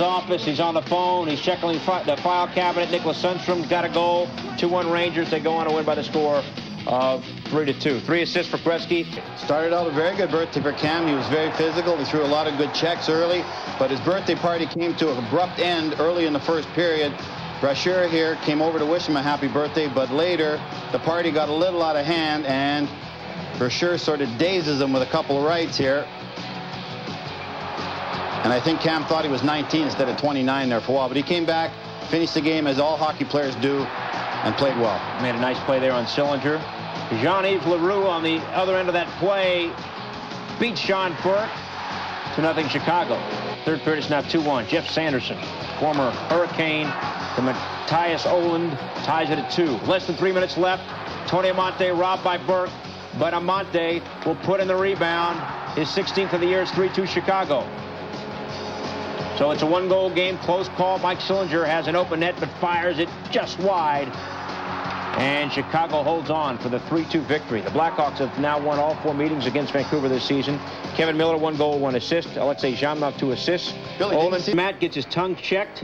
office. He's on the phone. He's checking the file cabinet. Nicholas Sundstrom's got a goal. 2-1 Rangers. They go on to win by the score of 3-2. 3 assists for Gretzky. Started out a very good birthday for Cam. He was very physical. He threw a lot of good checks early, but his birthday party came to an abrupt end early in the first period. Brashear here came over to wish him a happy birthday, but later the party got a little out of hand, and Brashear sort of dazes him with a couple of rights here. And I think Cam thought he was 19 instead of 29 there for a while, but he came back, finished the game as all hockey players do, and played well. Made a nice play there on Sillinger. Jean-Yves Leroux on the other end of that play beats Sean Burke. 2-0 Chicago. Third period is now 2-1. Jeff Sanderson, former Hurricane, from Matthias Oland, ties it at 2. Less than 3 minutes left. Tony Amonte robbed by Burke, but Amonte will put in the rebound. His 16th of the year is 3-2 Chicago. So it's a one-goal game, close call. Mike Sillinger has an open net, but fires it just wide. And Chicago holds on for the 3-2 victory. The Blackhawks have now won all 4 meetings against Vancouver this season. Kevin Miller, 1 goal, 1 assist. Alexei Zhamnov, 2 assists. Matt gets his tongue checked.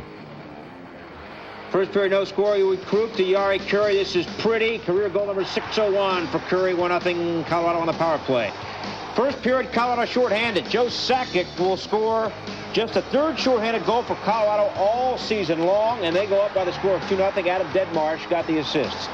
First period, no score. You recruit to Yari Curry. This is pretty. Career goal number 601 for Curry. 1-0 Colorado on the power play. First period, Colorado shorthanded. Joe Sakic will score just a third shorthanded goal for Colorado all season long, and they go up by the score of 2-0. Adam Deadmarsh got the assists.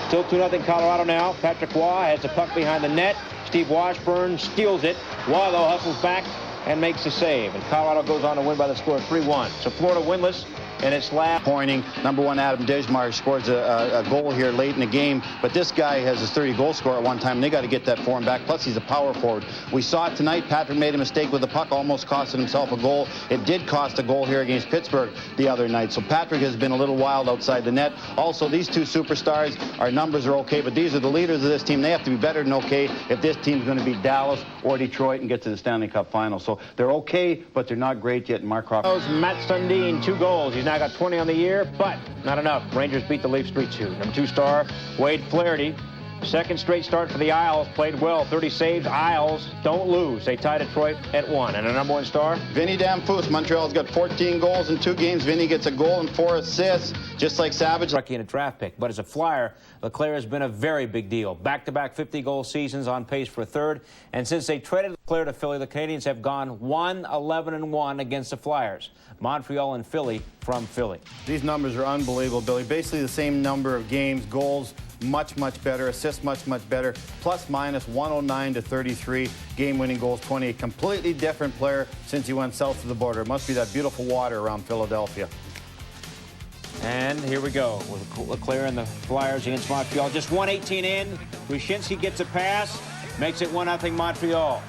Still 2-0 Colorado now. Patrick Waugh has the puck behind the net. Steve Washburn steals it. Waugh, though, hustles back and makes the save. And Colorado goes on to win by the score of 3-1. So Florida winless. And it's last. Pointing, number 1 Adam Deadmarsh scores a goal here late in the game, but this guy has his 30-goal score at one time, and they got to get that form back. Plus, he's a power forward. We saw it tonight. Patrick made a mistake with the puck, almost costed himself a goal. It did cost a goal here against Pittsburgh the other night. So Patrick has been a little wild outside the net. Also, these 2 superstars, our numbers are okay, but these are the leaders of this team. They have to be better than okay if this team's going to beat Dallas or Detroit and get to the Stanley Cup final. So they're okay, but they're not great yet. And Mark Crawford. Matt Sundin, 2 goals. He's now got 20 on the year, but not enough. Rangers beat the Leafs 3-2. Number 2 star, Wade Flaherty. Second straight start for the Isles. Played well. 30 saves. Isles don't lose. They tie Detroit at 1. And a number 1 star, Vinny Damphousse. Montreal's got 14 goals in 2 games. Vinny gets a goal and 4 assists, just like Savage. Rookie and a draft pick. But as a Flyer, Leclerc has been a very big deal. Back-to-back 50-goal seasons, on pace for a third. And since they traded Leclerc to Philly, the Canadiens have gone 1-11-1 against the Flyers. Montreal and Philly from Philly. These numbers are unbelievable, Billy. Basically the same number of games, goals, much better, assists much better, plus minus 109 to 33, game-winning goals 20. A completely different player since he went south of the border. It must be that beautiful water around Philadelphia. And here we go with Leclerc and the Flyers against Montreal. Just 1:18 in. Wyshynski gets a pass, makes it 1-0 Montreal.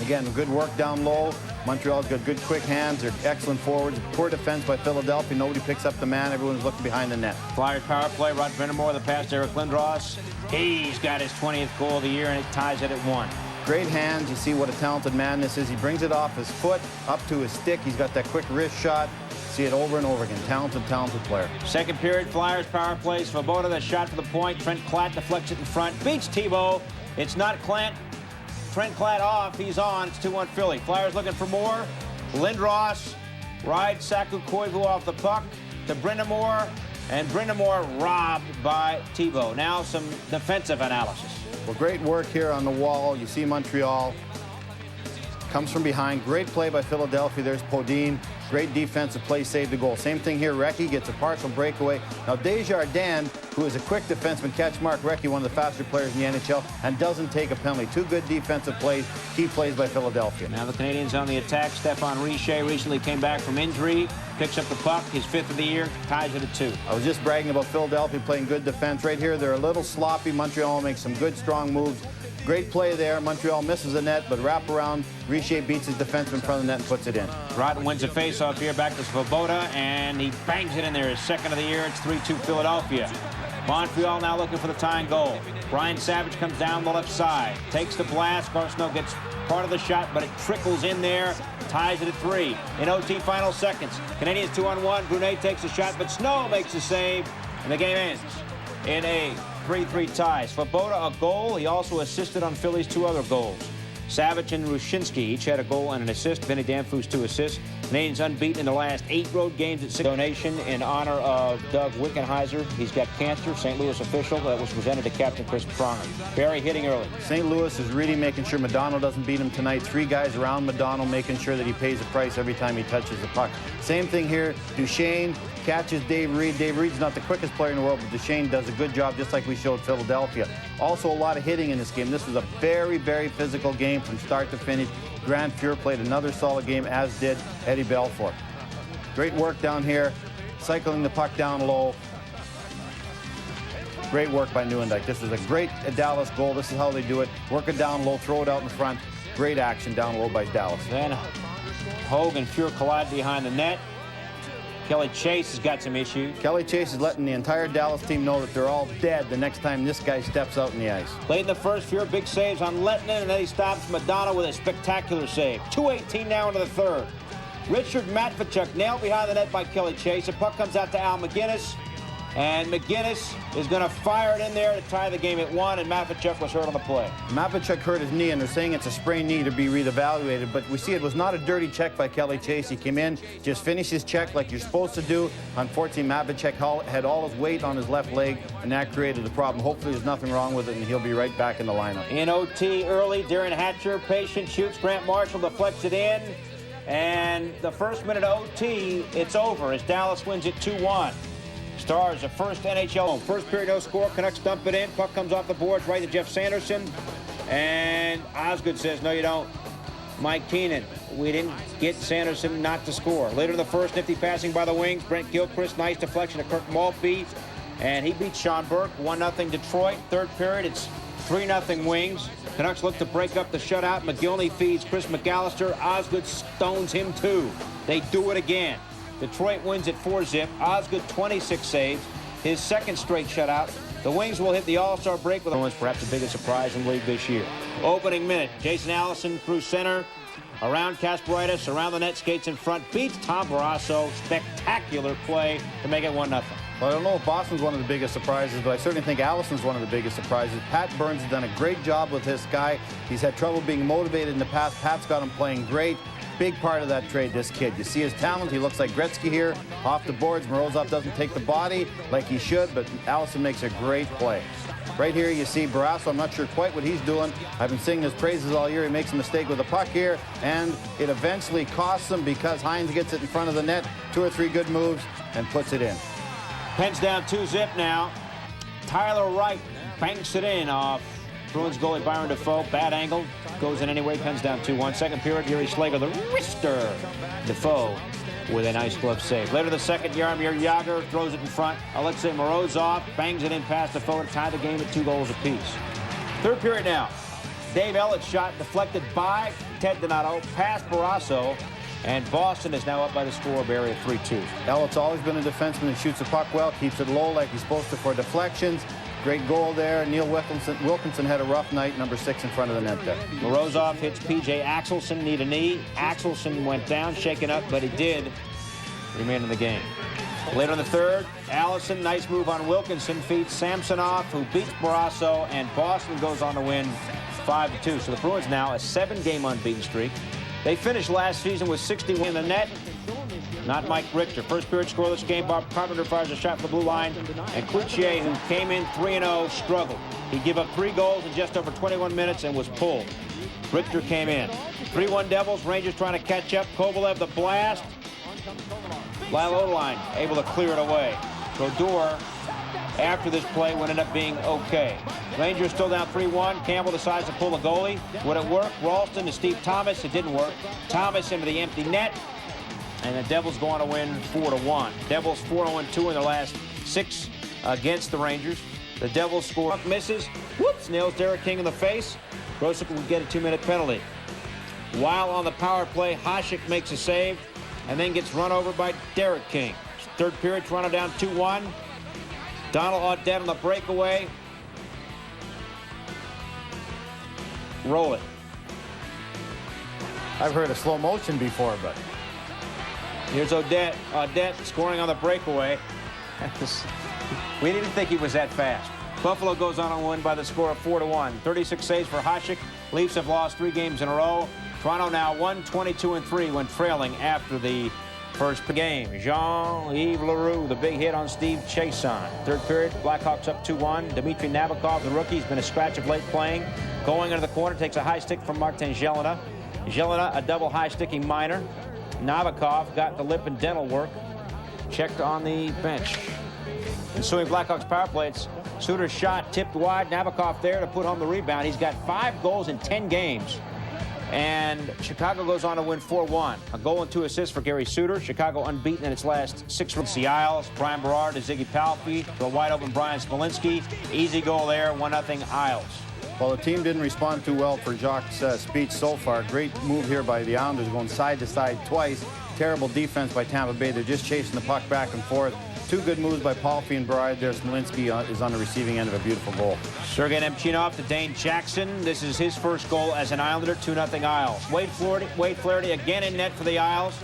Again, good work down low. Montreal's got good quick hands. They're excellent forwards. Poor defense by Philadelphia. Nobody picks up the man. Everyone's looking behind the net. Flyers power play. Rod Brind'Amour, the pass to Eric Lindros. He's got his 20th goal of the year, and it ties it at 1. Great hands. You see what a talented man this is. He brings it off his foot up to his stick. He's got that quick wrist shot. See it over and over again. Talented player. Second period, Flyers power play. Svoboda, the shot to the point. Trent Klatt deflects it in front. Beats Tebow. It's not Klatt. Trent Klatt off. He's on. It's 2-1 Philly. Flyers looking for more. Lindros rides Saku Koivu off the puck to Brind'Amour, and Brind'Amour robbed by Tebow. Now some defensive analysis. Well, great work here on the wall. You see Montreal comes from behind. Great play by Philadelphia. There's Podine. Great defensive play, saved the goal. Same thing here. Recchi gets a partial breakaway. Now Desjardins, who is a quick defenseman, catch Mark Recchi, one of the faster players in the NHL, and doesn't take a penalty. 2 good defensive plays, key plays by Philadelphia. Now the Canadiens on the attack. Stephane Richer recently came back from injury, picks up the puck, his 5th of the year, ties it at 2. I was just bragging about Philadelphia playing good defense. Right here, they're a little sloppy. Montreal makes some good, strong moves. Great play there. Montreal misses the net, but wrap around. Richer beats his defenseman in front of the net and puts it in. Broughton wins a face-off here, back to Svoboda, and he bangs it in there. His 2nd of the year. It's 3-2 Philadelphia. Montreal now looking for the tying goal. Brian Savage comes down the left side, takes the blast. Garceau gets part of the shot, but it trickles in there. Ties it at 3. In OT final seconds. Canadiens 2-on-1. Brunet takes a shot, but Snow makes the save, and the game ends in a 3-3 tie. Svoboda a goal. He also assisted on Philly's 2 other goals. Savage and Rushinsky each had a goal and an assist. Vinny Danfus 2 assists. Canadiens unbeaten in the last 8 road games at 6. Donation in honor of Doug Wickenheiser. He's got cancer. St. Louis official that was presented to Captain Chris Pronger. Barry hitting early. St. Louis is really making sure Madonna doesn't beat him tonight. 3 guys around Madonna making sure that he pays a price every time he touches the puck. Same thing here. Duchesne catches Dave Reed. Dave Reed's not the quickest player in the world, but Duchesne does a good job, just like we showed Philadelphia. Also, a lot of hitting in this game. This was a very, very physical game from start to finish. Grant Fuhr played another solid game, as did Eddie Belfour. Great work down here, cycling the puck down low. Great work by Nieuwendyk. This is a great Dallas goal. This is how they do it. Work it down low, throw it out in front. Great action down low by Dallas. Then Hogue and Fuhr collide behind the net. Kelly Chase has got some issues. Kelly Chase is letting the entire Dallas team know that they're all dead the next time this guy steps out in the ice. Late in the first, Fuhr big saves on Lettinen, and then he stops Madonna with a spectacular save. 2:18 now into the third. Richard Matvechuk nailed behind the net by Kelly Chase. The puck comes out to Al McGinnis, and McGinnis is going to fire it in there to tie the game at 1, and Matvechuk was hurt on the play. Matvechuk hurt his knee, and they're saying it's a sprained knee to be reevaluated, but we see it was not a dirty check by Kelly Chase. He came in, just finished his check like you're supposed to do. Unfortunately, Matvechuk had all his weight on his left leg, and that created the problem. Hopefully there's nothing wrong with it, and he'll be right back in the lineup. In OT early, Darren Hatcher, patient, shoots. Grant Marshall deflects it in, and the first minute of OT, it's over as Dallas wins it 2-1. Stars, the first NHL. First period, no score. Canucks dump it in. Puck comes off the boards right to Jeff Sanderson. And Osgood says, no, you don't. Mike Keenan, we didn't get Sanderson not to score. Later in the first, nifty passing by the wings. Brent Gilchrist, nice deflection to Kirk Maltby. And he beats Sean Burke. 1-0 Detroit. Third period, it's 3-0 Wings. Canucks look to break up the shutout. McGillney feeds Chris McAllister. Osgood stones him too. They do it again. Detroit wins at 4-0. Osgood 26 saves, his second straight shutout. The Wings will hit the All-Star break with perhaps the biggest surprise in the league this year. Opening minute, Jason Allison through center, around Kasparaitis, around the net, skates in front, beats Tom Barrasso. Spectacular play to make it 1-0. Well, I don't know if Boston's one of the biggest surprises, but I certainly think Allison's one of the biggest surprises. Pat Burns has done a great job with this guy. He's had trouble being motivated in the past. Pat's got him playing great. Big part of that trade, this kid. You see his talent. He looks like Gretzky here. Off the boards, Morozov doesn't take the body like he should, but Allison makes a great play. Right here you see Barrasso. I'm not sure quite what he's doing. I've been singing his praises all year. He makes a mistake with the puck here, and it eventually costs him because Hines gets it in front of the net. 2 or 3 good moves and puts it in. Pens down 2-0 now. Tyler Wright banks it in off Bruins goalie Byron Defoe. Bad angle. Goes in anyway. Pens down 2-1. Second period, Yuri Slager, the wrister. Defoe with a nice glove save. Later the second, Jaromir Jagr throws it in front. Alexei Morozov bangs it in past Defoe to tie the game at 2 goals apiece. Third period now. Dave Elliott shot deflected by Ted Donato past Barrasso. And Boston is now up by the score, Barry, at 3-2. Elliott's always been a defenseman and shoots the puck well, keeps it low like he's supposed to for deflections. Great goal there. Neil Wilkinson had a rough night, number 6 in front of the net there. Morozov hits P.J. Axelson, knee to knee. Axelson went down, shaken up, but he did remain in the game. Later in the third, Allison, nice move on Wilkinson, feeds Samsonov, who beats Barrasso, and Boston goes on to win 5-2. So the Bruins now a 7-game unbeaten streak. They finished last season with 61 in the net. Not Mike Richter. First period scoreless game. Bob Carpenter fires a shot from the blue line. And Cloutier, who came in 3-0, struggled. He gave up 3 goals in just over 21 minutes and was pulled. Richter came in. 3-1 Devils. Rangers trying to catch up. Kovalev the blast. Lyle Oline able to clear it away. Brodeur, after this play, would end up being okay. Rangers still down 3-1. Campbell decides to pull the goalie. Would it work? Ralston to Steve Thomas. It didn't work. Thomas into the empty net. And the Devils go on to win 4-1. Devils 4-2 in the last 6 against the Rangers. The Devils score. Misses. Whoops. Nails Derek King in the face. Grosek will get a 2-minute penalty. While on the power play, Hasek makes a save and then gets run over by Derek King. Third period, Toronto down 2-1. Donald Audette on the breakaway. Roll it. I've heard of slow motion before, but here's Audette. Audette scoring on the breakaway. We didn't think he was that fast. Buffalo goes on to win by the score of 4-1. 36 saves for Hasek, Leafs have lost 3 games in a row. Toronto now 1-22-3 when trailing after the first game. Jean-Yves Leroux, the big hit on Steve Chason. Third period, Blackhawks up 2-1. Dmitry Nabokov, the rookie, has been a scratch of late playing. Going into the corner, takes a high stick from Martin Jelena. Jelena, a double high sticking minor. Nabokov got the lip and dental work. Checked on the bench. Ensuing Blackhawks power play, it's Suter's shot tipped wide. Nabokov there to put home the rebound. He's got 5 goals in 10 games. And Chicago goes on to win 4-1. A goal and 2 assists for Gary Suter. Chicago unbeaten in its last 6 rounds. The Isles, Brian Berard to Ziggy Palffy, to a wide-open Brian Smolinski. Easy goal there, 1-0 Isles. Well, the team didn't respond too well for Jacques' speech so far. Great move here by the Islanders, going side to side twice. Terrible defense by Tampa Bay. They're just chasing the puck back and forth. 2 good moves by Palffy and Berard there. Smolinski is on the receiving end of a beautiful goal. Sergei Nemchinov to Dane Jackson. This is his first goal as an Islander, 2-0 Isles. Wade Flaherty again in net for the Isles.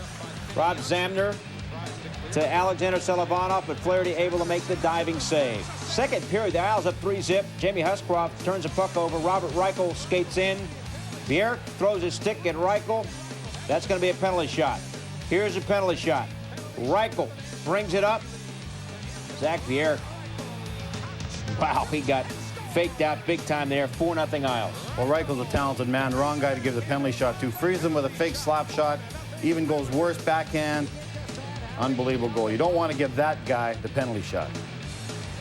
Rob Zamner to Alexander Selivanov, but Flaherty able to make the diving save. Second period, the Isles up 3-0. Jamie Huscroft turns the puck over. Robert Reichel skates in. Bjerk throws his stick at Reichel. That's going to be a penalty shot. Here's a penalty shot. Reichel brings it up. Zach Bjerk. Wow, he got faked out big time there. 4-0 Isles. Well, Reichel's a talented man. Wrong guy to give the penalty shot to. Frees him with a fake slap shot. Even goes worse backhand. Unbelievable goal. You don't want to give that guy the penalty shot.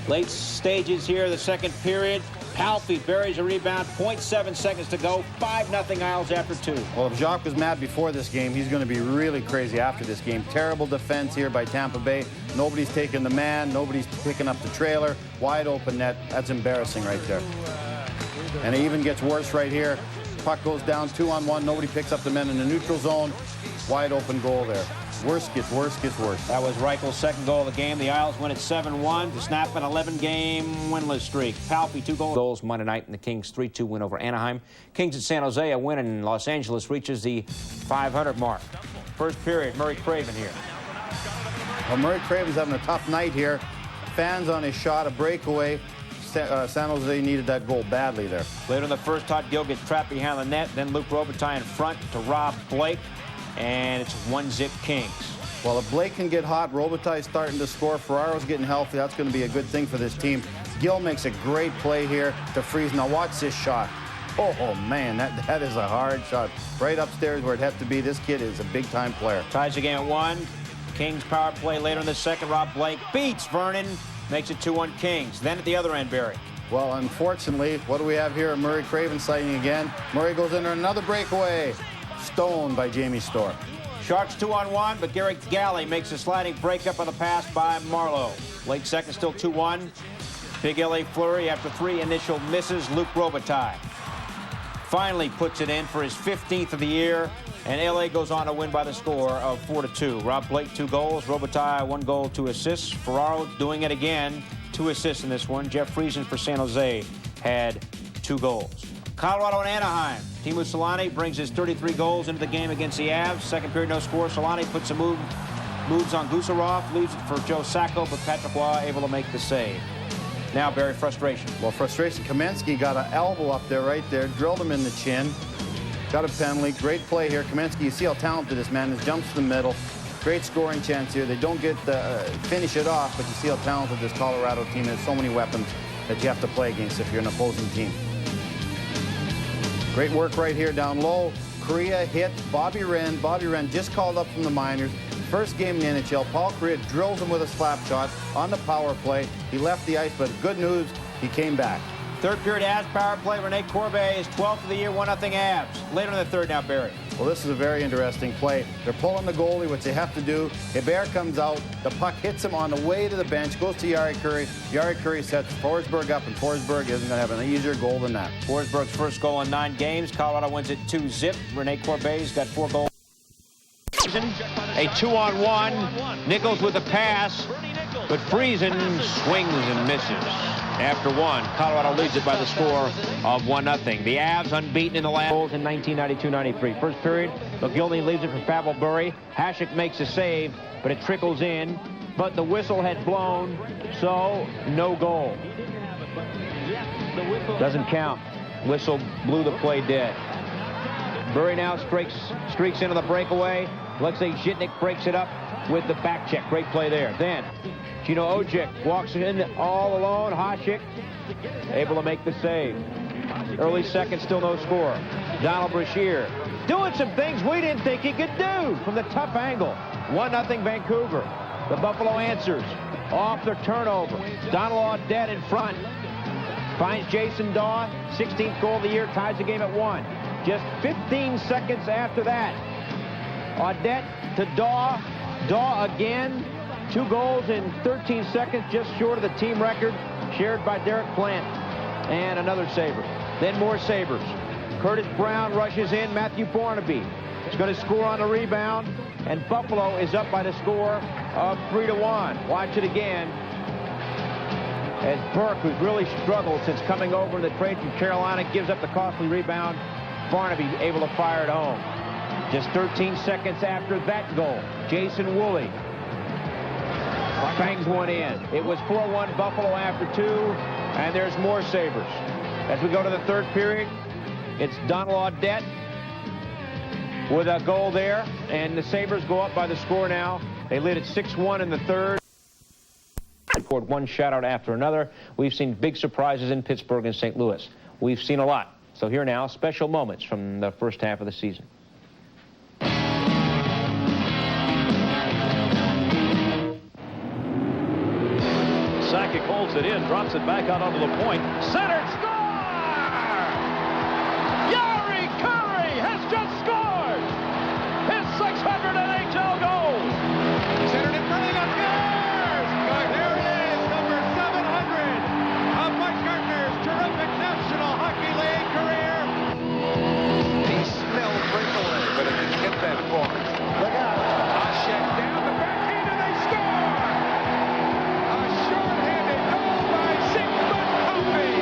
Late stages here, the second period. Palffy buries a rebound, 0.7 seconds to go. 5-0 Isles after 2. Well, if Jacques was mad before this game, he's going to be really crazy after this game. Terrible defense here by Tampa Bay. Nobody's taking the man. Nobody's picking up the trailer. Wide open net. That's embarrassing right there. And it even gets worse right here. Puck goes down 2-on-1. Nobody picks up the men in the neutral zone. Wide open goal there. Worst gets worse, gets worse. That was Reichel's second goal of the game. The Isles win at 7-1 to snap an 11-game winless streak. Palffy, 2 goals Monday night in the Kings' 3-2 win over Anaheim. Kings at San Jose, a win in Los Angeles reaches the 500 mark. First period, Murray Craven here. Well, Murray Craven's having a tough night here. Fans on his shot, a breakaway. San Jose needed that goal badly there. Later in the first, Todd Gill gets trapped behind the net. Then Luc Robitaille in front to Rob Blake. And it's 1-0 Kings. Well, if Blake can get hot, Robitaille's starting to score. Ferraro's getting healthy. That's going to be a good thing for this team. Gill makes a great play here to freeze. Now watch this shot. Oh man, that is a hard shot. Right upstairs where it had to be. This kid is a big-time player. Ties the game at 1. Kings power play later in the second. Rob Blake beats Vernon. Makes it 2-1 Kings. Then at the other end, Barry. Well, unfortunately, what do we have here? Murray Craven sighting again. Murray goes into another breakaway. Stoned by Jamie Storr. Sharks 2-on-1, but Garrett Galley makes a sliding breakup on the pass by Marlowe. Late second, still 2-1. Big LA flurry after 3 initial misses. Luc Robitaille finally puts it in for his 15th of the year, and LA goes on to win by the score of 4-2. Rob Blake, 2 goals. Robitaille, 1 goal, 2 assists. Ferraro doing it again, 2 assists in this one. Jeff Friesen for San Jose had 2 goals. Colorado and Anaheim. Teemu Solani brings his 33 goals into the game against the Avs. Second period, no score. Solani puts some moves on Gusarov, leaves it for Joe Sacco, but Patrick Roy able to make the save. Now, Barry, frustration. Well, frustration. Kamensky got an elbow up there, right there, drilled him in the chin. Got a penalty. Great play here. Kamensky, you see how talented this man is. Jumps to the middle. Great scoring chance here. They don't get finish it off, but you see how talented this Colorado team is. So many weapons that you have to play against if you're an opposing team. Great work right here down low. Korea hit Bobby Wren. Bobby Wren just called up from the minors. First game in the NHL. Paul Korea drills him with a slap shot on the power play. He left the ice, but good news, he came back. Third period Avs power play. Rene Corbeil is 12th of the year, 1-0 Avs. Later in the third now, Barry. Well, this is a very interesting play. They're pulling the goalie, which they have to do. Hebert comes out. The puck hits him on the way to the bench, goes to Jari Kurri. Jari Kurri sets Forsberg up, and Forsberg isn't going to have an easier goal than that. Forsberg's first goal in 9 games. Colorado wins it 2-0. Rene Corbeil's got 4 goals. A 2-on-1. Nichols with the pass, but Friesen swings and misses. After 1, Colorado leads it by the score of 1-0. The Avs unbeaten in the last goals in 1992-93. First period, McGillney leaves it for Pavel Bure. Hasek makes a save, but it trickles in. But the whistle had blown, so no goal. Doesn't count. Whistle blew the play dead. Barry now streaks into the breakaway. Alexei Zhitnik breaks it up with the back check. Great play there. Then Gino Ojic walks in all alone. Hasek able to make the save. Early second, still no score. Donald Brashear doing some things we didn't think he could do from the tough angle. 1-0 Vancouver. The Buffalo answers off their turnover. Donald Audette in front. Finds Jason Daw. 16th goal of the year. Ties the game at 1. Just 15 seconds after that, Audette to Daw. Daw again. 2 goals in 13 seconds, just short of the team record, shared by Derek Plant. And another saver. Then more Sabres. Curtis Brown rushes in. Matthew Barnaby is going to score on the rebound. And Buffalo is up by the score of 3-1. Watch it again. As Burke, who's really struggled since coming over in the trade from Carolina, gives up the costly rebound. Barnaby able to fire it home. Just 13 seconds after that goal, Jason Woolley bangs one in. It was 4-1 Buffalo after 2, and there's more Sabres. As we go to the third period, it's Donald Audette with a goal there, and the Sabres go up by the score now. They lead at 6-1 in the third. One shutout after another. We've seen big surprises in Pittsburgh and St. Louis. We've seen a lot. So here now, special moments from the first half of the season. Sakic holds it in, drops it back out onto the point. Centered, score! Yari Curry has just scored! His 600th NHL goal! Centered in front of the Gardner's! There it is, number 700 of Mike Gardner's terrific National Hockey League career. He smelled breakaway, but it didn't get that far. Look out! Hasek down the backhand and they score! A short-handed goal by Sigmund Kofi.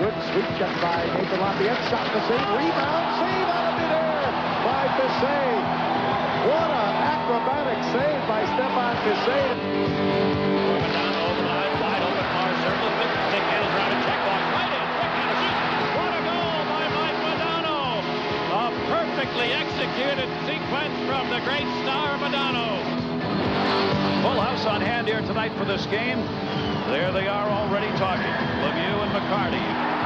Good sweep check by Nathan Lafayette. Shot the save. Rebound. Save out of midair by Fisset. What an acrobatic save by Stefan Fisset. Madonna over the line, wide open, far circle. Nick Hale's around and check off. Right in. What a goal by Mike Madonna. A perfectly executed sequence from the great star Madonna. Full house on hand here tonight for this game. There they are already talking. Lemieux and McCarty.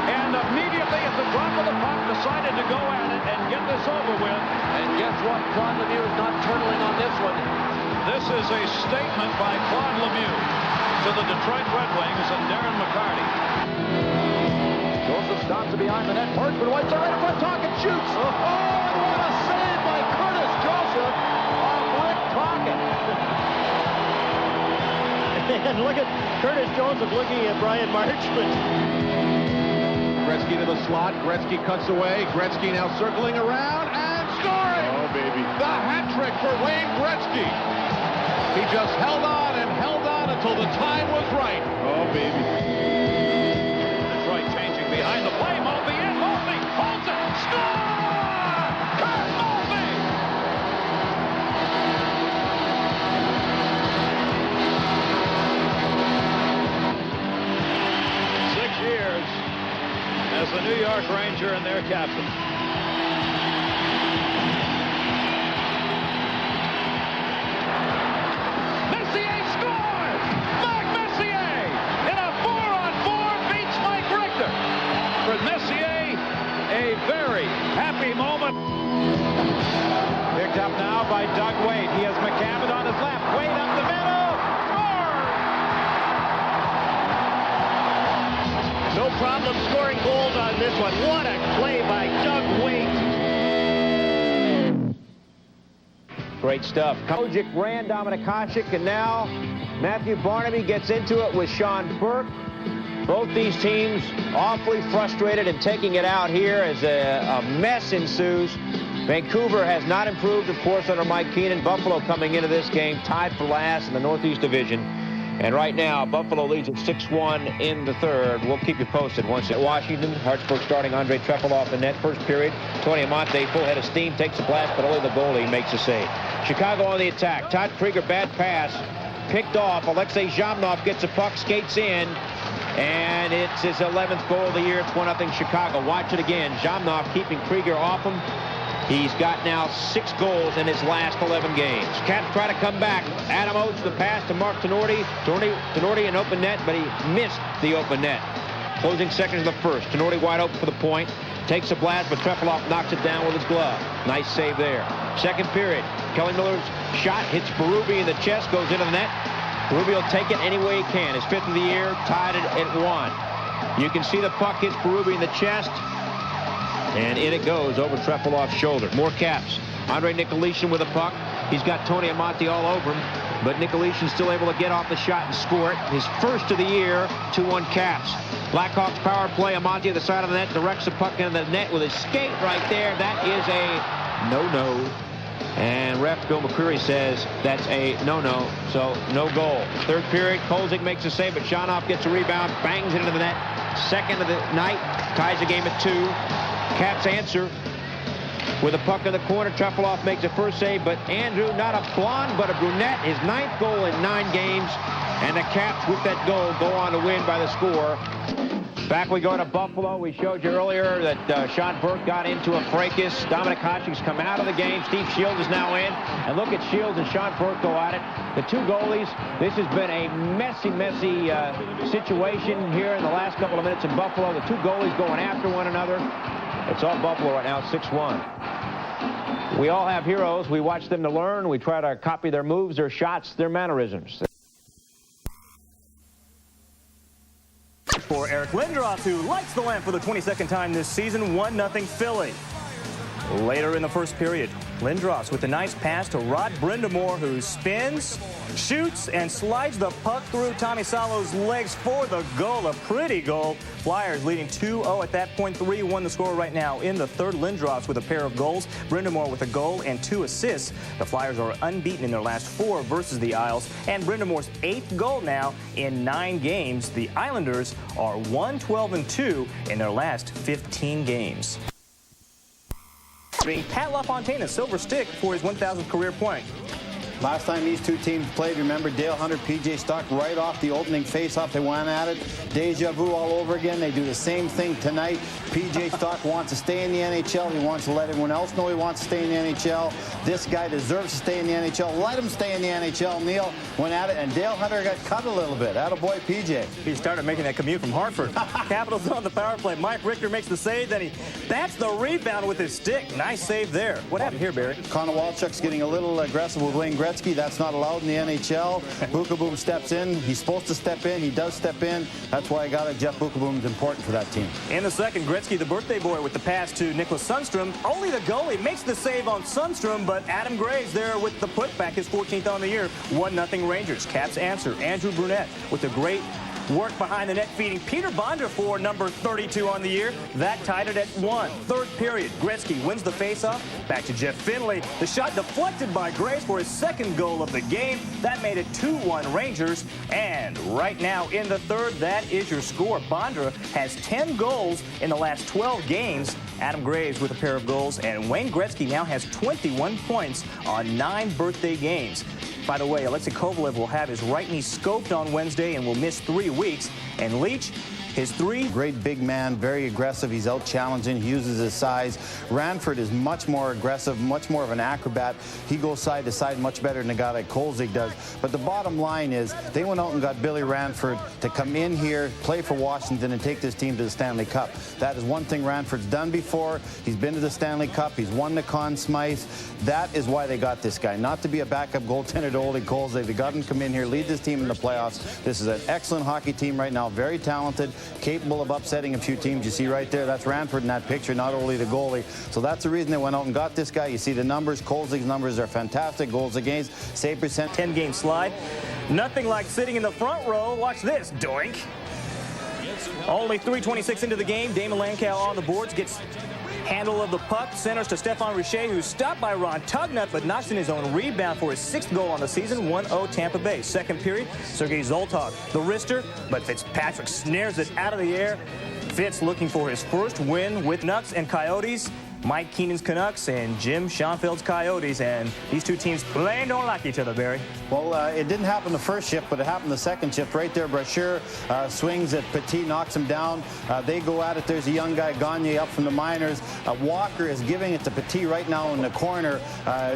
And immediately at the drop of the puck decided to go at it and get this over with. And guess what? Claude Lemieux is not turtling on this one. This is a statement by Claude Lemieux to the Detroit Red Wings and Darren McCarty. Joseph stops it behind the net. Hornsby White's right in front. Talkin shoots. Oh, what a save by Curtis Joseph on Rick Talkin. And look at Curtis Joseph looking at Brian Marchment. Gretzky to the slot. Gretzky cuts away. Gretzky now circling around and scoring. Oh, baby. The hat trick for Wayne Gretzky. He just held on and held on until the time was right. Oh, baby. Detroit changing behind the play. Mulvey in. Mulvey holds it. Score! Kurt Mulvey! Years as the New York Ranger and their captain. Messier scores! Mark Messier in a 4-on-4 beats Mike Richter. For Messier, a very happy moment. Picked up now by Doug Wade. He has McCammon on his left. Wade up the middle. No problem scoring goals on this one. What a play by Doug Wade. Great stuff. Kojic ran Dominic Hasek, and now Matthew Barnaby gets into it with Sean Burke. Both these teams awfully frustrated and taking it out here as a mess ensues. Vancouver has not improved, of course, under Mike Keenan. Buffalo coming into this game tied for last in the Northeast Division. And right now, Buffalo leads at 6-1 in the third. We'll keep you posted once at Washington. Hartsburg starting Andre Treffel off the net. First period, Tony Amonte, full head of steam, takes a blast, but only the goalie makes a save. Chicago on the attack. Todd Krieger, bad pass. Picked off. Alexei Zhamnov gets a puck, skates in. And it's his 11th goal of the year. It's 1-0 Chicago. Watch it again. Zhamnov keeping Krieger off him. He's got now 6 goals in his last 11 games. Caps try to come back. Adam Oates, the pass to Mark Tinordi. Tinordi in open net, but he missed the open net. Closing seconds of the first. Tinordi wide open for the point. Takes a blast, but Trepalov knocks it down with his glove. Nice save there. Second period. Kelly Miller's shot hits Berube in the chest, goes into the net. Berube will take it any way he can. His 5th of the year, tied it at 1. You can see the puck hits Berube in the chest, and in it goes over Trepalov's shoulder. More Caps. Andre Nicolishin with the puck. He's got Tony Amonte all over him, but Nicolishin's still able to get off the shot and score it. His 1st of the year, 2-1 Caps. Blackhawks power play. Amonte at the side of the net directs the puck into the net with his skate right there. That is a no-no. And ref Bill McCreary says that's a no-no, so no goal. 3rd period, Kolzig makes a save, but Zhamnov gets a rebound, bangs it into the net. 2nd of the night, ties the game at 2. Caps answer with a puck in the corner. Trepalov makes a first save, but Andrew, not a blonde, but a brunette, his 9th goal in 9 games. And the Caps, with that goal, go on to win by the score. Back we go to Buffalo. We showed you earlier that Sean Burke got into a fracas. Dominic Hasek's come out of the game. Steve Shields is now in. And look at Shields and Sean Burke go at it. The 2 goalies. This has been a messy situation here in the last couple of minutes in Buffalo. The 2 goalies going after one another. It's all Buffalo right now, 6-1. We all have heroes. We watch them to learn. We try to copy their moves, their shots, their mannerisms. For Eric Lindros, who lights the lamp for the 22nd time this season, 1-0 Philly. Later in the first period, Lindros with a nice pass to Rod Brindamore, who spins, shoots, and slides the puck through Tommy Salo's legs for the goal. A pretty goal. Flyers leading 2-0 at that point. 3-1 the score right now in the 3rd. Lindros with a pair of goals. Brindamore with a goal and 2 assists. The Flyers are unbeaten in their last 4 versus the Isles. And Brindamore's 8th goal now in 9 games. The Islanders are 1-12-2 in their last 15 games. Pat LaFontaine's silver stick for his 1,000th career point. Last time these 2 teams played, remember Dale Hunter, P.J. Stock, right off the opening face-off, they went at it. Deja vu all over again. They do the same thing tonight. P.J. Stock wants to stay in the NHL. He wants to let everyone else know he wants to stay in the NHL. This guy deserves to stay in the NHL. Let him stay in the NHL. Neil went at it, and Dale Hunter got cut a little bit. Attaboy, P.J. He started making that commute from Hartford. Capitals on the power play. Mike Richter makes the save, then he bats the rebound with his stick. Nice save there. What happened here, Barry? Connor Walchuk's getting a little aggressive with Wayne Gretzky. That's not allowed in the NHL. Bukaboom steps in. He's supposed to step in. He does step in. That's why I got it. Jeff Bukaboom is important for that team. In the 2nd, Gretzky, the birthday boy, with the pass to Nicholas Sundstrom. Only the goalie makes the save on Sundstrom, but Adam Graves there with the putback, his 14th on the year. 1-0 Rangers. Caps answer. Andrew Brunette with the great work behind the net, feeding Peter Bondra for number 32 on the year. That tied it at 1. 3rd period, Gretzky wins the faceoff. Back to Jeff Finley. The shot deflected by Graves for his 2nd goal of the game. That made it 2-1 Rangers. And right now in the 3rd, that is your score. Bondra has 10 goals in the last 12 games. Adam Graves with a pair of goals. And Wayne Gretzky now has 21 points on 9 birthday games. By the way, Alexei Kovalev will have his right knee scoped on Wednesday and will miss 3 weeks. And Leach, his 3. Great big man, very aggressive. He's out challenging. He uses his size. Ranford is much more aggressive, much more of an acrobat. He goes side to side much better than a guy like Kolzig does. But the bottom line is they went out and got Billy Ranford to come in here, play for Washington, and take this team to the Stanley Cup. That is one thing Ranford's done before. He's been to the Stanley Cup. He's won the Conn Smythe. That is why they got this guy. Not to be a backup goaltender to Ole Kolzig. They got him to come in here, lead this team in the playoffs. This is an excellent hockey team right now, very talented, capable of upsetting a few teams. You see right there, that's Ranford in that picture, not only the goalie. So that's the reason they went out and got this guy. You see the numbers. Kolzig's numbers are fantastic. Goals against, save percent. 10-game slide. Nothing like sitting in the front row. Watch this, doink. Only 3:26 into the game. Damon Lankow on the boards, gets handle of the puck, centers to Stefan Richer, who's stopped by Ron Tugnut, but knocks in his own rebound for his 6th goal on the season. 1-0 Tampa Bay. 2nd period, Sergei Zoltov, the wrister, but Fitzpatrick snares it out of the air. Fitz looking for his first win with Nuts and Coyotes. Mike Keenan's Canucks and Jim Schoenfeld's Coyotes, and these two teams plain don't like each other, Barry. Well, it didn't happen the first shift, but it happened the second shift. Right there, Brashear swings at Petit, knocks him down. They go at it. There's a young guy, Gagne, up from the minors. Walker is giving it to Petit right now in the corner.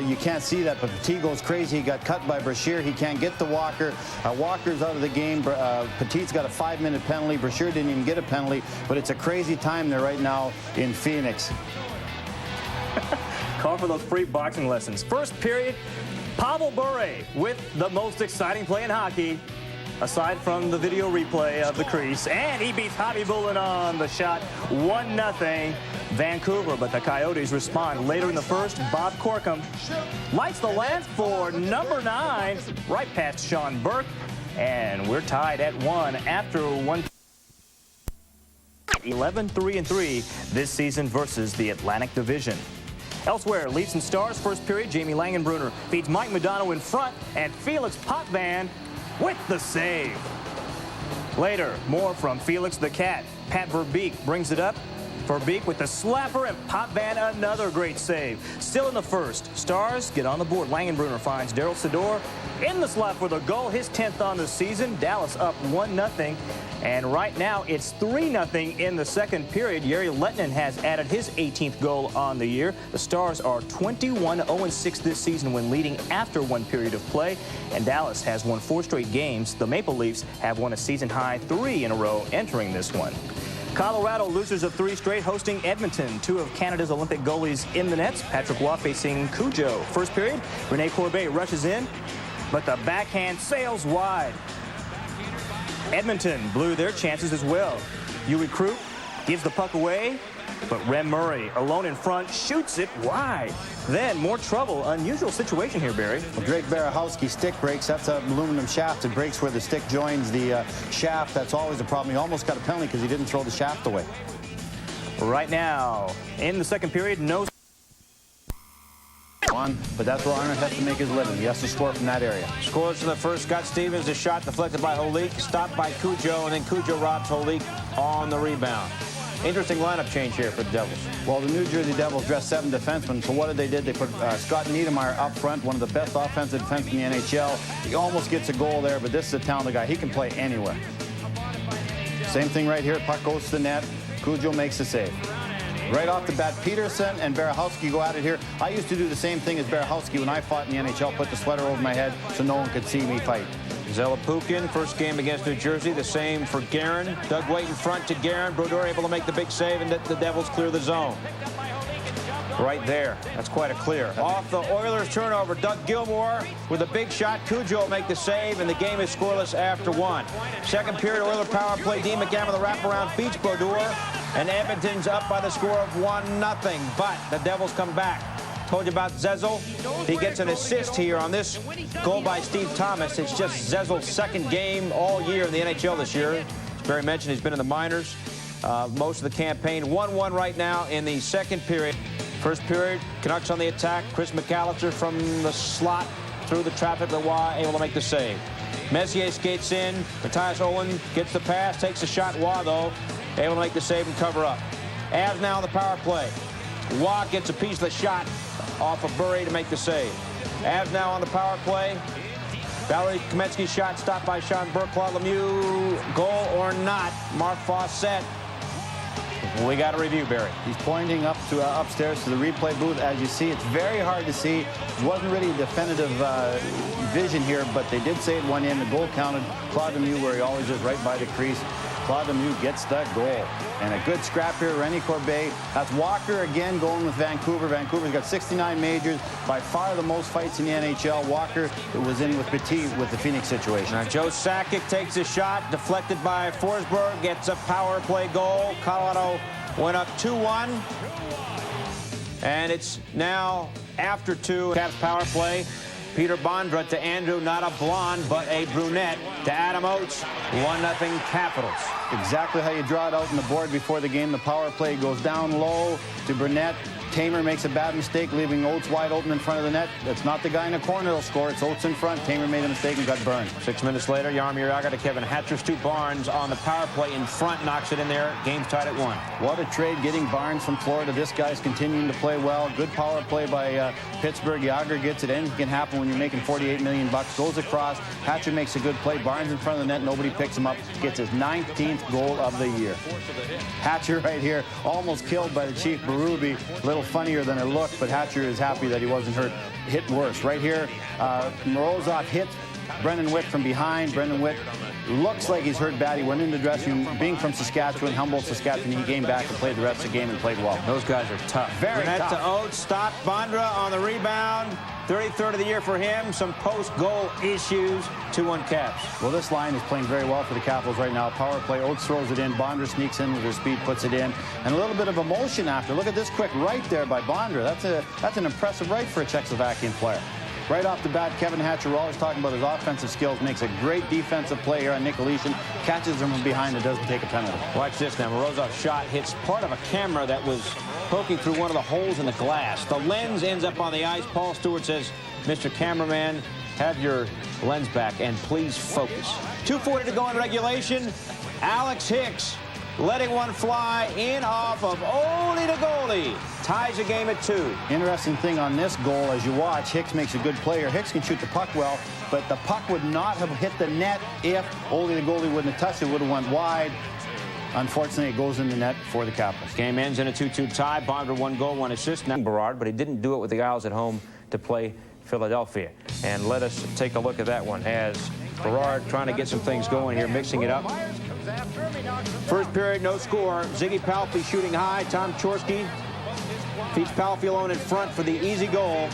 You can't see that, but Petit goes crazy. He got cut by Brashear. He can't get to Walker. Walker's out of the game. Petit's got a 5-minute penalty. Brashear didn't even get a penalty, but it's a crazy time there right now in Phoenix. Call for those free boxing lessons. First period, Pavel Bure with the most exciting play in hockey, aside from the video replay of the crease. And he beats Hobby Bullen on the shot. 1-0 Vancouver, but the Coyotes respond later in the first. Bob Corkum lights the lance for number 9, right past Sean Burke. And we're tied at 1 after 1. 11-3-3 this season versus the Atlantic Division. Elsewhere, Leafs and Stars, first period, Jamie Langenbrunner feeds Mike Modano in front, and Felix Potvin with the save. Later, more from Felix the Cat. Pat Verbeek brings it up. Verbeek with the slapper, and Potvin another great save. Still in the first, Stars get on the board. Langenbrunner finds Daryl Sador in the slot for the goal, his 10th on the season. Dallas up 1-0. And right now, it's 3-0 in the second period. Jere Lehtinen has added his 18th goal on the year. The Stars are 21-0-6 this season when leading after 1 period of play. And Dallas has won 4 straight games. The Maple Leafs have won a season-high 3 in a row entering this one. Colorado, losers of 3 straight, hosting Edmonton. 2 of Canada's Olympic goalies in the nets. Patrick Roy facing Cujo. First period, Rene Corbet rushes in, but the backhand sails wide. Edmonton blew their chances as well. Uwe Krupp gives the puck away, but Rem Murray, alone in front, shoots it wide. Then more trouble. Unusual situation here, Barry. Well, Drake Barahowski stick breaks. That's an aluminum shaft. It breaks where the stick joins the shaft. That's always a problem. He almost got a penalty because he didn't throw the shaft away. Right now, in the second period, no. But that's where Arnold has to make his living. He has to score from that area. Scores in the first. Scott Stevens, a shot deflected by Holik, stopped by Cujo, and then Cujo robs Holik on the rebound. Interesting lineup change here for the Devils. Well, the New Jersey Devils dressed 7 defensemen. So what did they do? They put Scott Niedermayer up front, one of the best offensive defensemen in the NHL. He almost gets a goal there, but this is a talented guy. He can play anywhere. Same thing right here. Puck goes to the net. Cujo makes the save. Right off the bat, Peterson and Barahowski go at it here. I used to do the same thing as Barahowski when I fought in the NHL, put the sweater over my head so no one could see me fight. Zelapukin, first game against New Jersey, the same for Guerin. Doug Waite in front to Guerin. Brodeur able to make the big save, and the Devils clear the zone. Right there. That's quite a clear. Off the Oilers turnover, Doug Gilmour with a big shot. Cujo will make the save, and the game is scoreless after 1. Second period, Oiler power play. Dean McGann with a wraparound beats Brodeur, and Edmonton's up by the score of 1-0. But the Devils come back. Told you about Zezel. He gets an assist here on this goal by Steve Thomas. It's just Zezel's second game all year in the NHL this year. As Barry mentioned, he's been in the minors most of the campaign. 1-1 right now in the second period. First period, Canucks on the attack. Chris McAllister from the slot through the traffic, but Waugh able to make the save. Messier skates in. Matthias Ohlund gets the pass, takes a shot. Waugh, though, able to make the save and cover up. Avs now on the power play. Waugh gets a piece of the shot off of Bure to make the save. Avs now on the power play. Valery Kamensky's shot stopped by Sean Burke. Claude Lemieux, goal or not. Mark Fawcett. We got a review, Barry. He's pointing up to upstairs to the replay booth. As you see, it's very hard to see. It wasn't really a definitive vision here, but they did say it went in. The goal counted. Claude Lemieux, where he always is, right by the crease. Claude Lemieux gets that goal. And a good scrap here, Rene Corbet. That's Walker again going with Vancouver. Vancouver's got 69 majors, by far the most fights in the NHL. Walker was in with Petit with the Phoenix situation. Now Joe Sakic takes a shot, deflected by Forsberg, gets a power play goal. Colorado went up 2-1. And it's now after 2. Caps power play. Peter Bondra to Andrew, not a blonde, but a brunette, to Adam Oates. 1-0 Capitals. Exactly how you draw it out on the board before the game. The power play goes down low to Burnett. Tamer makes a bad mistake, leaving Oates wide open in front of the net. It's not the guy in the corner that'll score. It's Oates in front. Tamer made a mistake and got burned. 6 minutes later, Jaromir Jagr to Kevin Hatcher. Stu Barnes on the power play in front, knocks it in there. Game's tied at 1. What a trade getting Barnes from Florida. This guy's continuing to play well. Good power play by Pittsburgh. Jagr gets it. Anything can happen when you're making $48 million. Goes across. Hatcher makes a good play. Barnes in front of the net. Nobody picks him up. Gets his 19th goal of the year. Hatcher right here, almost killed by the Chief Berube. A little funnier than it looked, but Hatcher is happy that he wasn't hurt. Hit worse. Right here, Morozov hit Brendan Witt from behind. Brendan Witt looks like he's hurt bad. He went into the dressing room. Being from Saskatchewan, Humboldt, Saskatchewan, he came back and played the rest of the game and played well. Those guys are tough. Very tough. to Oates, stopped. Bondra on the rebound. 33rd of the year for him. Some post-goal issues. 2-1 Caps. Well, this line is playing very well for the Capitals right now. Power play. Oates throws it in. Bondra sneaks in with her speed, puts it in. And a little bit of emotion after. Look at this quick right there by Bondra. That's an impressive right for a Czechoslovakian player. Right off the bat, Kevin Hatcher, we're always talking about his offensive skills, makes a great defensive play here on Nicolishin, catches him from behind and doesn't take a penalty. Watch this now. Morozov's shot hits part of a camera that was poking through one of the holes in the glass. The lens ends up on the ice. Paul Stewart says, Mr. Cameraman, have your lens back and please focus. 2:40 to go in regulation. Alex Hicks letting one fly in off of Ole the goalie. Ties the game at 2. Interesting thing on this goal, as you watch, Hicks makes a good play here. Hicks can shoot the puck well, but the puck would not have hit the net if Ole the goalie wouldn't have touched it. It would have went wide. Unfortunately, it goes in the net for the Capitals. Game ends in a 2-2 tie. Bondra 1 goal, 1 assist. Now Berard, but he didn't do it with the Isles at home to play Philadelphia. And let us take a look at that one as Berard trying to get some things going here, mixing it up. First period, no score. Ziggy Palffy shooting high. Tom Chorsky feeds Palffy alone in front for the easy goal.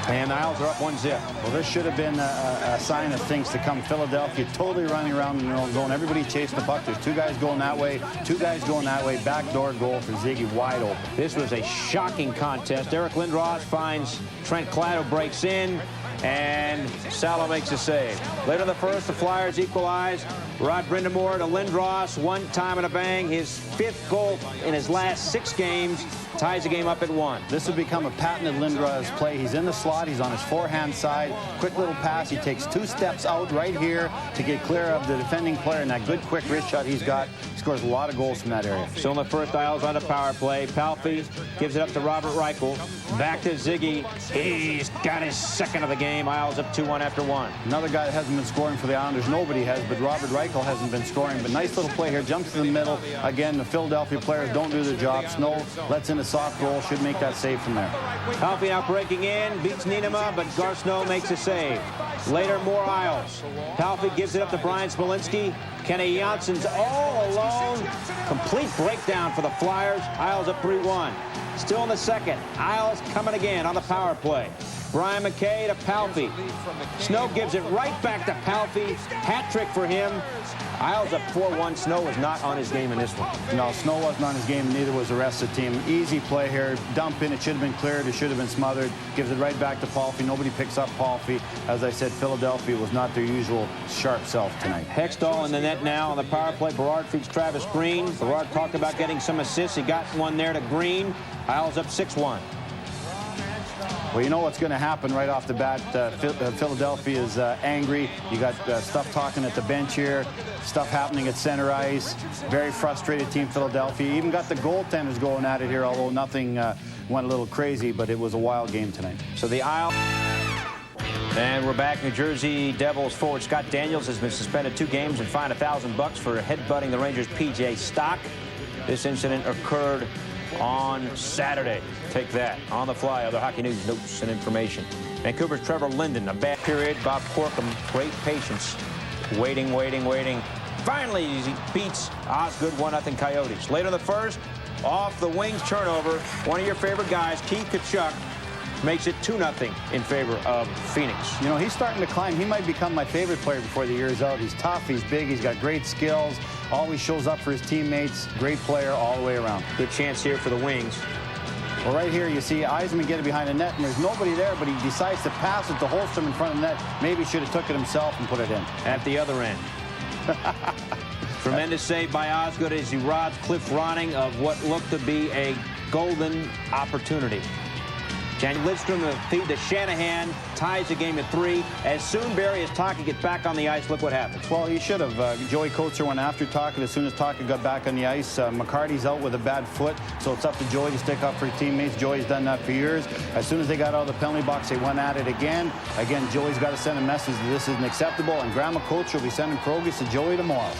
And the Isles are up 1-0. Well, this should have been a sign of things to come. Philadelphia totally running around in their own zone. Everybody's chasing the puck. There's 2 guys going that way, 2 guys going that way. Backdoor goal for Ziggy, wide open. This was a shocking contest. Eric Lindros finds Trent Clado, breaks in, and Salo makes a save. Later in the first, the Flyers equalize. Rod Brindamore to Lindros, 1 time and a bang. His 5th goal in his last 6 games. Ties the game up at 1. This has become a patented Lindros play. He's in the slot. He's on his forehand side. Quick little pass. He takes 2 steps out right here to get clear of the defending player. And that good quick wrist shot he's got, he scores a lot of goals from that area. So in the first, Isles on the power play. Palffy gives it up to Robert Reichel. Back to Ziggy. He's got his 2nd of the game. Isles up 2-1 after 1. Another guy that hasn't been scoring for the Islanders. Nobody has, but Robert Reichel hasn't been scoring. But nice little play here. Jumps to the middle. Again, the Philadelphia players don't do their job. Snow lets in a soft goal. Should make that save from there. Palffy now breaking in. Beats Nienema, but Gar Snow makes a save. Later, more Isles. Palffy gives it up to Brian Smolinski. Kenny Janssen's all alone. Complete breakdown for the Flyers. Isles up 3-1. Still in the second. Isles coming again on the power play. Brian McKay to Palffy. Snow gives it right back to Palffy. Hat trick for him. Isles up 4-1. Snow was not on his game in this one. No, Snow wasn't on his game, and neither was the rest of the team. Easy play here. Dump in. It should have been cleared. It should have been smothered. Gives it right back to Palffy. Nobody picks up Palffy. As I said, Philadelphia was not their usual sharp self tonight. Hextall in the net now on the power play. Berard feeds Travis Green. Berard talked about getting some assists. He got one there to Green. Isles up 6-1. Well, you know what's going to happen right off the bat. Philadelphia is angry. You got stuff talking at the bench here, stuff happening at center ice. Very frustrated team, Philadelphia. Even got the goaltenders going at it here, although nothing went a little crazy, but it was a wild game tonight. So the Isle. And we're back. New Jersey Devils forward Scott Daniels has been suspended 2 games and fined $1,000 for headbutting the Rangers' P.J. Stock. This incident occurred on Saturday. Take that. On the fly, other hockey news, notes, and information. Vancouver's Trevor Linden, a bad period. Bob Corkum, great patience. Waiting. Finally, he beats Osgood 1-0 Coyotes. Later in the first, off the wings turnover, one of your favorite guys, Keith Tkachuk, makes it 2-0 in favor of Phoenix. You know, he's starting to climb. He might become my favorite player before the year's out. He's tough, he's big, he's got great skills, always shows up for his teammates. Great player all the way around. Good chance here for the Wings. Well, right here you see Eisman get it behind the net, and there's nobody there, but he decides to pass it to Holmstrom in front of the net. Maybe should have took it himself and put it in. At the other end. Tremendous save by Osgood as he robs Cliff Ronning of what looked to be a golden opportunity. Johnny Lidstrom, the feed to Shanahan, ties the game at 3. As soon, Barry, as Taka gets back on the ice, look what happens. Well, he should have. Joey Coates went after Taka. As soon as Taka got back on the ice, McCarty's out with a bad foot, so it's up to Joey to stick up for his teammates. Joey's done that for years. As soon as they got out of the penalty box, they went at it again. Again, Joey's got to send a message that this isn't acceptable, and Grandma Coach will be sending Krogus to Joey tomorrow.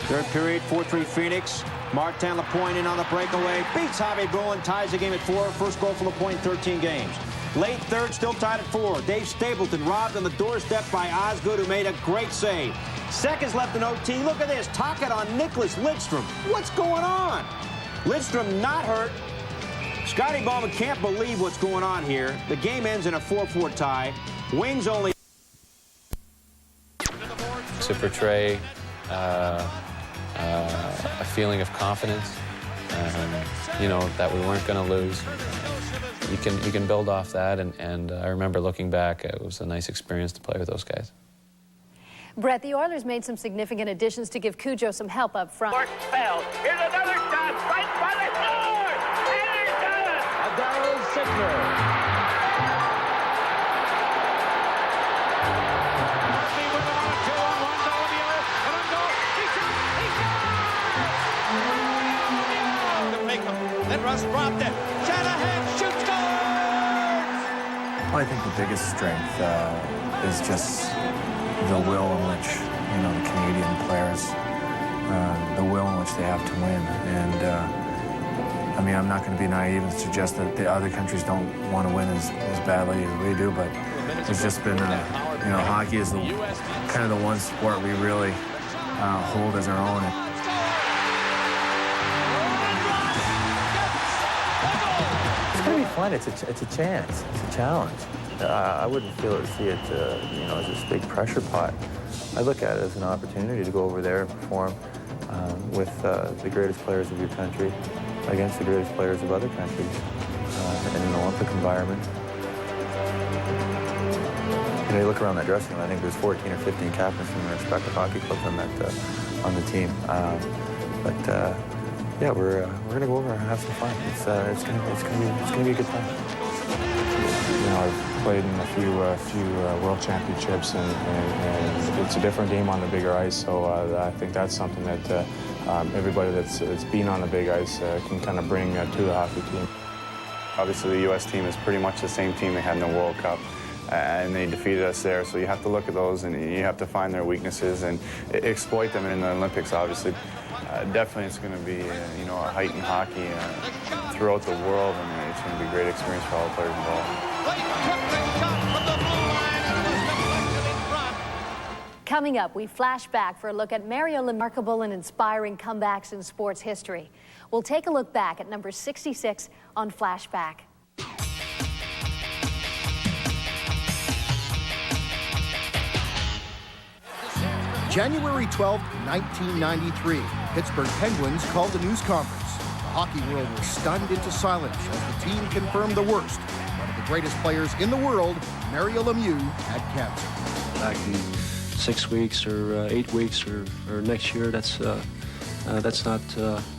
Third period, 4-3 Phoenix. Martin Lapointe in on the breakaway. Beats Javi Brolin, ties the game at 4. First goal for Lapointe in 13 games. Late third, still tied at 4. Dave Stapleton robbed on the doorstep by Osgood, who made a great save. Seconds left in OT. Look at this. Tocchet on Nicholas Lidstrom. What's going on? Lidstrom not hurt. Scotty Bowman can't believe what's going on here. The game ends in a 4-4 tie. Wings only. To portray a feeling of confidence, you know, that we weren't going to lose. You can build off that, and I remember looking back, it was a nice experience to play with those guys. Brett, the Oilers made some significant additions to give Cujo some help up front. Fell. Here's another shot. Right by the door. And he's done it. A Darryl Signer. Then Russ dropped it. Shanahan shoots, scores! Well, I think the biggest strength is just the will in which, you know, the Canadian players, the will in which they have to win. And, I mean, I'm not going to be naive and suggest that the other countries don't want to win as badly as we do, but it's just been, you know, hockey is kind of the one sport we really hold as our own. It's going to be fun. It's a chance. It's a challenge. I wouldn't see it, you know, as this big pressure pot. I look at it as an opportunity to go over there and perform with the greatest players of your country against the greatest players of other countries in an Olympic environment. You know, you look around that dressing room, I think there's 14 or 15 captains from their respective hockey clubs on the team. Yeah, we're gonna go over and have some fun. It's gonna be a good time. You know, I've played in a few world championships, and it's a different game on the bigger ice. So I think that's something that everybody that's been on the big ice can kind of bring to the hockey team. Obviously, the U.S. team is pretty much the same team they had in the World Cup, and they defeated us there. So you have to look at those, and you have to find their weaknesses and exploit them in the Olympics, obviously. Definitely it's going to be, you know, a heightened hockey throughout the world, and it's going to be a great experience for all the players involved. Coming up, we flash back for a look at Mario Lemieux, remarkable and inspiring comebacks in sports history. We'll take a look back at number 66 on Flashback. January 12, 1993, Pittsburgh Penguins called a news conference. The hockey world was stunned into silence as the team confirmed the worst. One of the greatest players in the world, Mario Lemieux, had cancer. Back in 6 weeks or 8 weeks or next year, that's not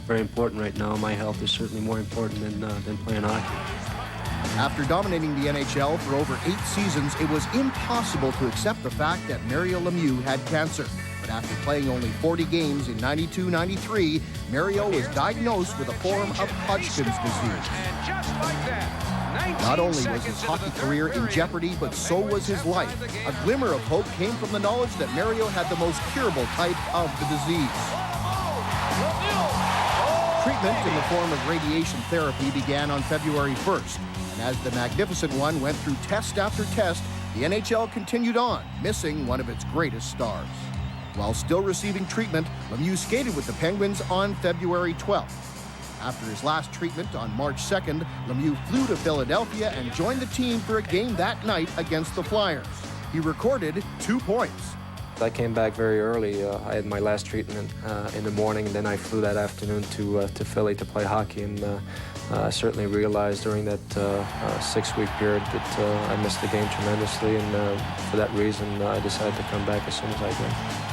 very important right now. My health is certainly more important than playing hockey. After dominating the NHL for over 8 seasons, it was impossible to accept the fact that Mario Lemieux had cancer. But after playing only 40 games in 92-93, Mario was diagnosed with a form of Hodgkin's disease. Not only was his hockey career in jeopardy, but so was his life. A glimmer of hope came from the knowledge that Mario had the most curable type of the disease. Treatment in the form of radiation therapy began on February 1st. And as the Magnificent One went through test after test, the NHL continued on, missing one of its greatest stars. While still receiving treatment, Lemieux skated with the Penguins on February 12th. After his last treatment on March 2nd, Lemieux flew to Philadelphia and joined the team for a game that night against the Flyers. He recorded 2 points. I came back very early. I had my last treatment in the morning, and then I flew that afternoon to Philly to play hockey. And I certainly realized during that 6-week period that I missed the game tremendously, and for that reason, I decided to come back as soon as I could.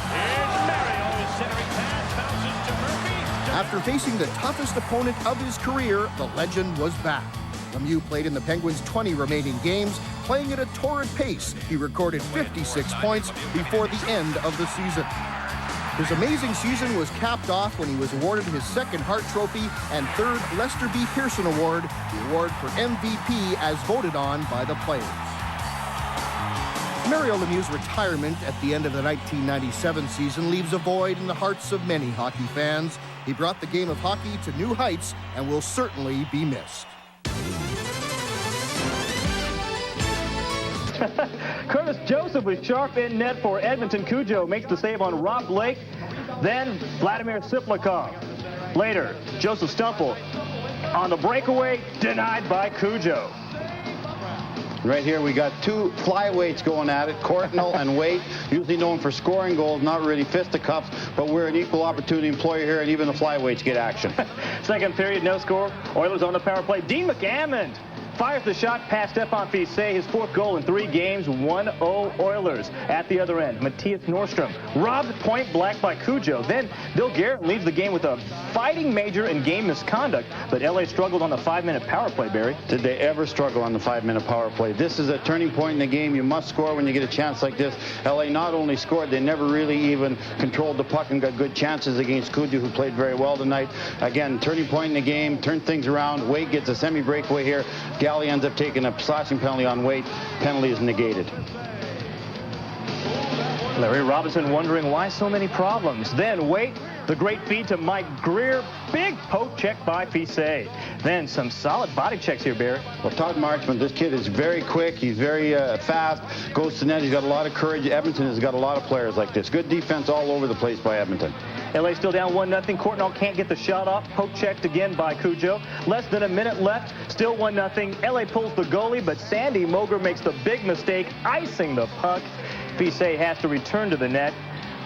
Here's Mario, his centering pass, bounces to Murphy, After facing the toughest opponent of his career, the legend was back. Lemieux played in the Penguins' 20 remaining games, playing at a torrid pace. He recorded 56 points before the end of the season. His amazing season was capped off when he was awarded his second Hart Trophy and third Lester B. Pearson Award, the award for MVP as voted on by the players. Mario Lemieux's retirement at the end of the 1997 season leaves a void in the hearts of many hockey fans. He brought the game of hockey to new heights and will certainly be missed. Curtis Joseph was sharp in net for Edmonton. Cujo makes the save on Rob Blake. Then Vladimir Siplikov. Later, Joseph Stumple on the breakaway, denied by Cujo. Right here, we got two flyweights going at it, Courtnall and Waite, usually known for scoring goals, not really fisticuffs, but we're an equal opportunity employer here, and even the flyweights get action. Second period, no score. Oilers on the power play. Dean McAmmond fires the shot past Stefan Fiset, his fourth goal in 3 games, 1-0 Oilers. At the other end, Matthias Nordstrom robbed point blank by Cujo. Then Bill Garrett leaves the game with a fighting major in game misconduct, but LA struggled on the 5-minute power play, Barry. Did they ever struggle on the 5-minute power play? This is a turning point in the game. You must score when you get a chance like this. LA not only scored, they never really even controlled the puck and got good chances against Cujo, who played very well tonight. Again, turning point in the game, turn things around. Waite gets a semi-breakaway here. Galley ends up taking a slashing penalty on Waite. Penalty is negated. Larry Robinson wondering why so many problems. Then Waite, the great feed to Mike Greer. Big poke check by Fiset. Then some solid body checks here, Barry. Well, Todd Marchman, this kid is very quick. He's very fast. Goes to net. He's got a lot of courage. Edmonton has got a lot of players like this. Good defense all over the place by Edmonton. LA still down 1-0. Courtnall can't get the shot off. Poke checked again by Cujo. Less than a minute left. Still 1-0. LA pulls the goalie, but Sandy Moger makes the big mistake, icing the puck. Fiset has to return to the net.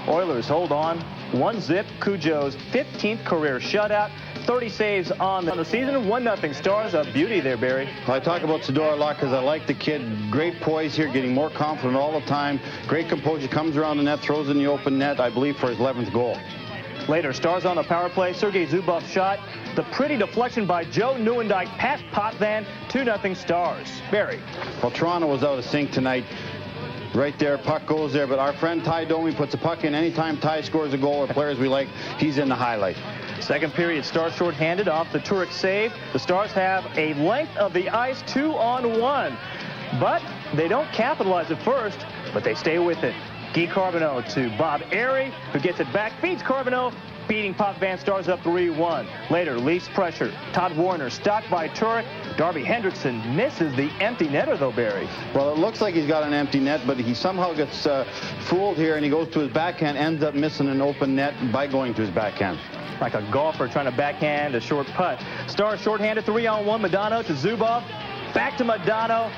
Oilers hold on. 1-0. Cujo's 15th career shutout. 30 saves on the season. 1-0 Stars. A beauty there, Barry. Well, I talk about Sador a lot because I like the kid. Great poise here, getting more confident all the time. Great composure. Comes around the net, throws in the open net, I believe, for his 11th goal. Later, Stars on the power play. Sergei Zubov's shot. The pretty deflection by Joe Nieuwendyk past Potvin. 2-0 Stars. Barry. Well, Toronto was out of sync tonight. Right there, puck goes there, but our friend Ty Domi puts a puck in. Anytime Ty scores a goal or players we like, he's in the highlight. Second period, Stars shorthanded off the Turek save. The Stars have a length of the ice 2-on-1, but they don't capitalize at first, but they stay with it. Guy Carbonneau to Bob Airy, who gets it back, feeds Carbonneau, beating Potvin. Stars up 3-1. Later, Leafs pressure. Todd Warner stopped by Turek. Darby Hendrickson misses the empty netter, though, Barry. Well, it looks like he's got an empty net, but he somehow gets fooled here, and he goes to his backhand, ends up missing an open net by going to his backhand. Like a golfer trying to backhand a short putt. Stars shorthanded, 3-on-1. Modano to Zubov. Back to Modano.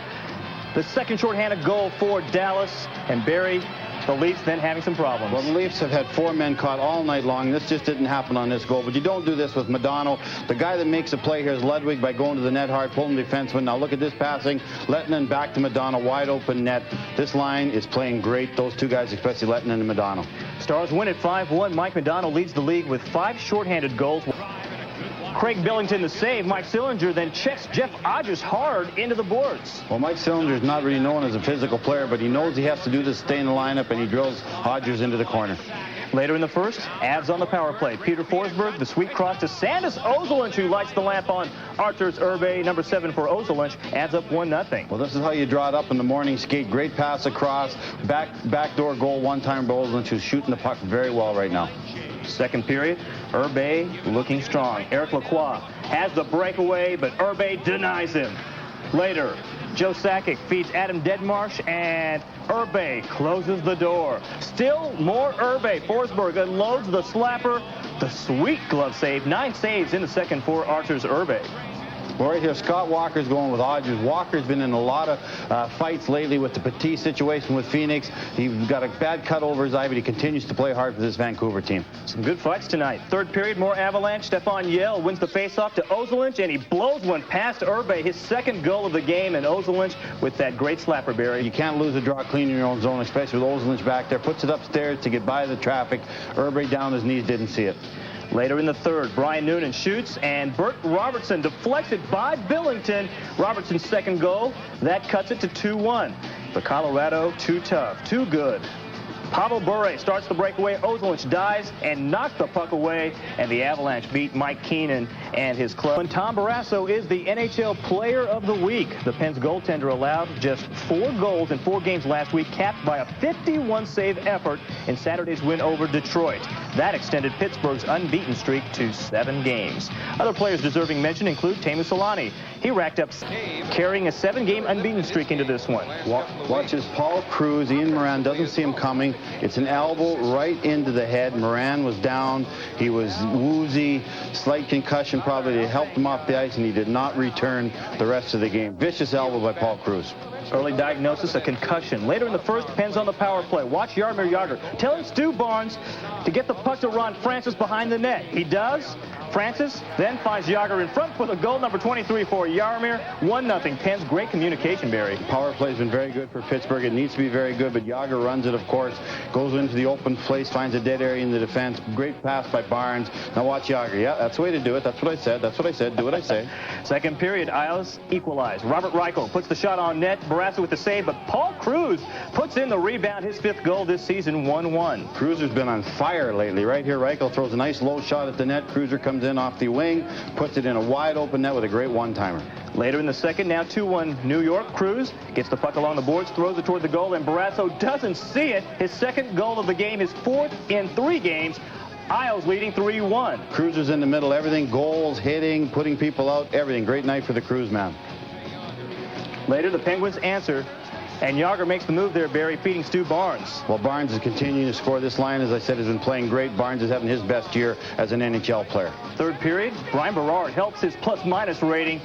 The second shorthanded goal for Dallas. And Barry, the Leafs then having some problems. Well, the Leafs have had 4 men caught all night long. This just didn't happen on this goal. But you don't do this with Modano. The guy that makes a play here is Ludwig by going to the net hard, pulling the defenseman. Now look at this passing. Lettinen back to Modano, wide open net. This line is playing great. Those two guys, especially Lettinen and Modano. Stars win at 5-1. Mike Modano leads the league with 5 shorthanded goals. Craig Billington the save. Mike Sillinger then checks Jeff Odgers hard into the boards. Well, Mike Sillinger is not really known as a physical player, but he knows he has to do this to stay in the lineup, and he drills Odgers into the corner. Later in the first, Avs on the power play. Peter Forsberg, the sweet cross to Sandis Ozolinsh, who lights the lamp on Arturs Urbe. Number 7 for Ozolinsh adds up 1-0. Well, this is how you draw it up in the morning skate. Great pass across. Backdoor goal one time by Ozolinsh, who's shooting the puck very well right now. Second period, Urbe looking strong. Eric Lacroix has the breakaway, but Urbe denies him. Later, Joe Sakic feeds Adam Deadmarsh, and Urbe closes the door. Still more Urbe. Forsberg unloads the slapper. The sweet glove save. 9 saves in the second for Arturs Urbe. Well, right here, Scott Walker's going with Odgers. Walker's been in a lot of fights lately with the Petit situation with Phoenix. He's got a bad cut over his eye, but he continues to play hard for this Vancouver team. Some good fights tonight. Third period, more Avalanche. Stefan Yell wins the faceoff to Ozolinsh, and he blows one past Urbe. His second goal of the game, and Ozolinsh with that great slapper, Barry. You can't lose a draw clean in your own zone, especially with Ozolinsh back there. Puts it upstairs to get by the traffic. Urbe down his knees, didn't see it. Later in the third, Brian Noonan shoots, and Burt Robertson deflects it by Billington. Robertson's second goal, that cuts it to 2-1. For Colorado, too tough, too good. Pavel Bure starts the breakaway. Ozolinsh dives and knocks the puck away, and the Avalanche beat Mike Keenan and his club. And Tom Barrasso is the NHL Player of the Week. The Pens goaltender allowed just 4 goals in 4 games last week, capped by a 51-save effort in Saturday's win over Detroit. That extended Pittsburgh's unbeaten streak to 7 games. Other players deserving mention include Teemu Selanne. He racked up, carrying a 7-game unbeaten streak into this one. Watches Paul Cruz. Ian Moran doesn't see him coming. It's an elbow right into the head. Moran was down. He was woozy. Slight concussion probably. They helped him off the ice, and he did not return the rest of the game. Vicious elbow by Paul Cruz. Early diagnosis, a concussion. Later in the first, Pens on the power play. Watch Jaromir Jagr telling Stu Barnes to get the puck to Ron Francis behind the net. He does. Francis then finds Jagr in front for the goal, number 23 for Jaromir. 1-0. Pens, great communication, Barry. Power play has been very good for Pittsburgh. It needs to be very good, but Jagr runs it, of course. Goes into the open place, finds a dead area in the defense. Great pass by Barnes. Now watch Jagr. Yeah, that's the way to do it. That's what I said. That's what I said. Do what I say. Second period, Isles equalize. Robert Reichel puts the shot on net. Barrasso with the save, but Paul Cruz puts in the rebound. His 5th goal this season, 1-1. Cruzer's been on fire lately. Right here, Reichel throws a nice low shot at the net. Cruiser comes in off the wing, puts it in a wide open net with a great one-timer. Later in the second, now 2-1 New York. Cruz gets the puck along the boards, throws it toward the goal, and Barrasso doesn't see it. His 2nd goal of the game, his 4th in 3 games. Isles leading 3-1. Cruzer's in the middle, everything, goals, hitting, putting people out, everything. Great night for the Cruz man. Later, the Penguins answer, and Jagr makes the move there, Barry, feeding Stu Barnes. Well, Barnes is continuing to score. This line, as I said, has been playing great. Barnes is having his best year as an NHL player. Third period, Brian Berard helps his plus-minus rating,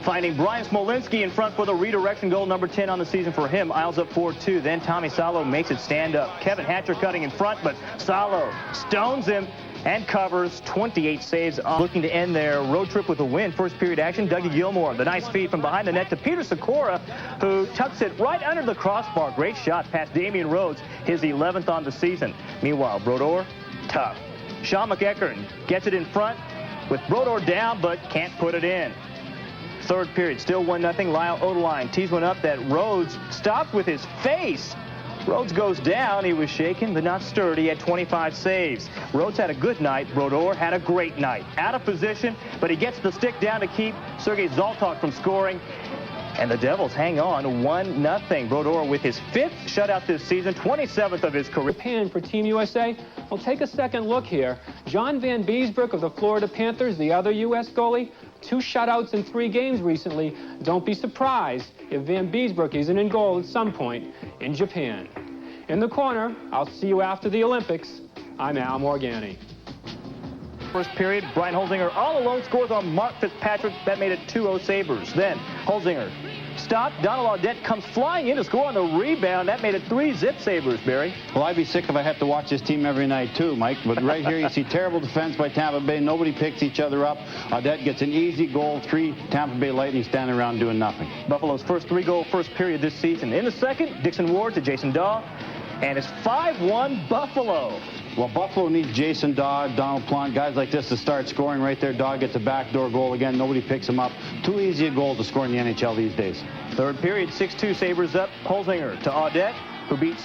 finding Brian Smolinski in front for the redirection goal, number 10 on the season for him. Isles up 4-2. Then Tommy Salo makes it stand up. Kevin Hatcher cutting in front, but Salo stones him and covers. 28 saves on. Looking to end their road trip with a win. First period action, Dougie Gilmour. The nice feed from behind the net to Peter Sikora, who tucks it right under the crossbar. Great shot past Damian Rhodes, his 11th on the season. Meanwhile, Brodeur, tough. Sean McEachern gets it in front with Brodeur down, but can't put it in. Third period, still 1-0. Lyle Odeline tees one up that Rhodes stopped with his face. Rhodes goes down. He was shaken, but not stirred. He had 25 saves. Rhodes had a good night. Brodeur had a great night. Out of position, but he gets the stick down to keep Sergei Zoltok from scoring. And the Devils hang on 1-0. Brodeur with his 5th shutout this season, 27th of his career. Japan for Team USA. Well, take a second look here. John Van Beesbrook of the Florida Panthers, the other U.S. goalie, 2 shutouts in 3 games recently. Don't be surprised if Van Beesbrook isn't in goal at some point in Japan. In the corner, I'll see you after the Olympics. I'm Al Morgani. First period, Brian Holzinger all alone scores on Mark Fitzpatrick. That made it 2-0 Sabres. Then Holzinger stopped. Donald Audette comes flying in to score on the rebound. That made it 3-zip Sabres, Barry. Well, I'd be sick if I had to watch this team every night too, Mike. But right here you see terrible defense by Tampa Bay. Nobody picks each other up. Audette gets an easy goal. 3 Tampa Bay Lightning standing around doing nothing. Buffalo's first 3-goal first period this season. In the second, Dixon Ward to Jason Daw. And it's 5-1 Buffalo. Well, Buffalo needs Jason Daw, Donald Plant, guys like this to start scoring right there. Daw gets a backdoor goal again. Nobody picks him up. Too easy a goal to score in the NHL these days. Third period, 6-2 Sabres up. Holzinger to Audette, who beats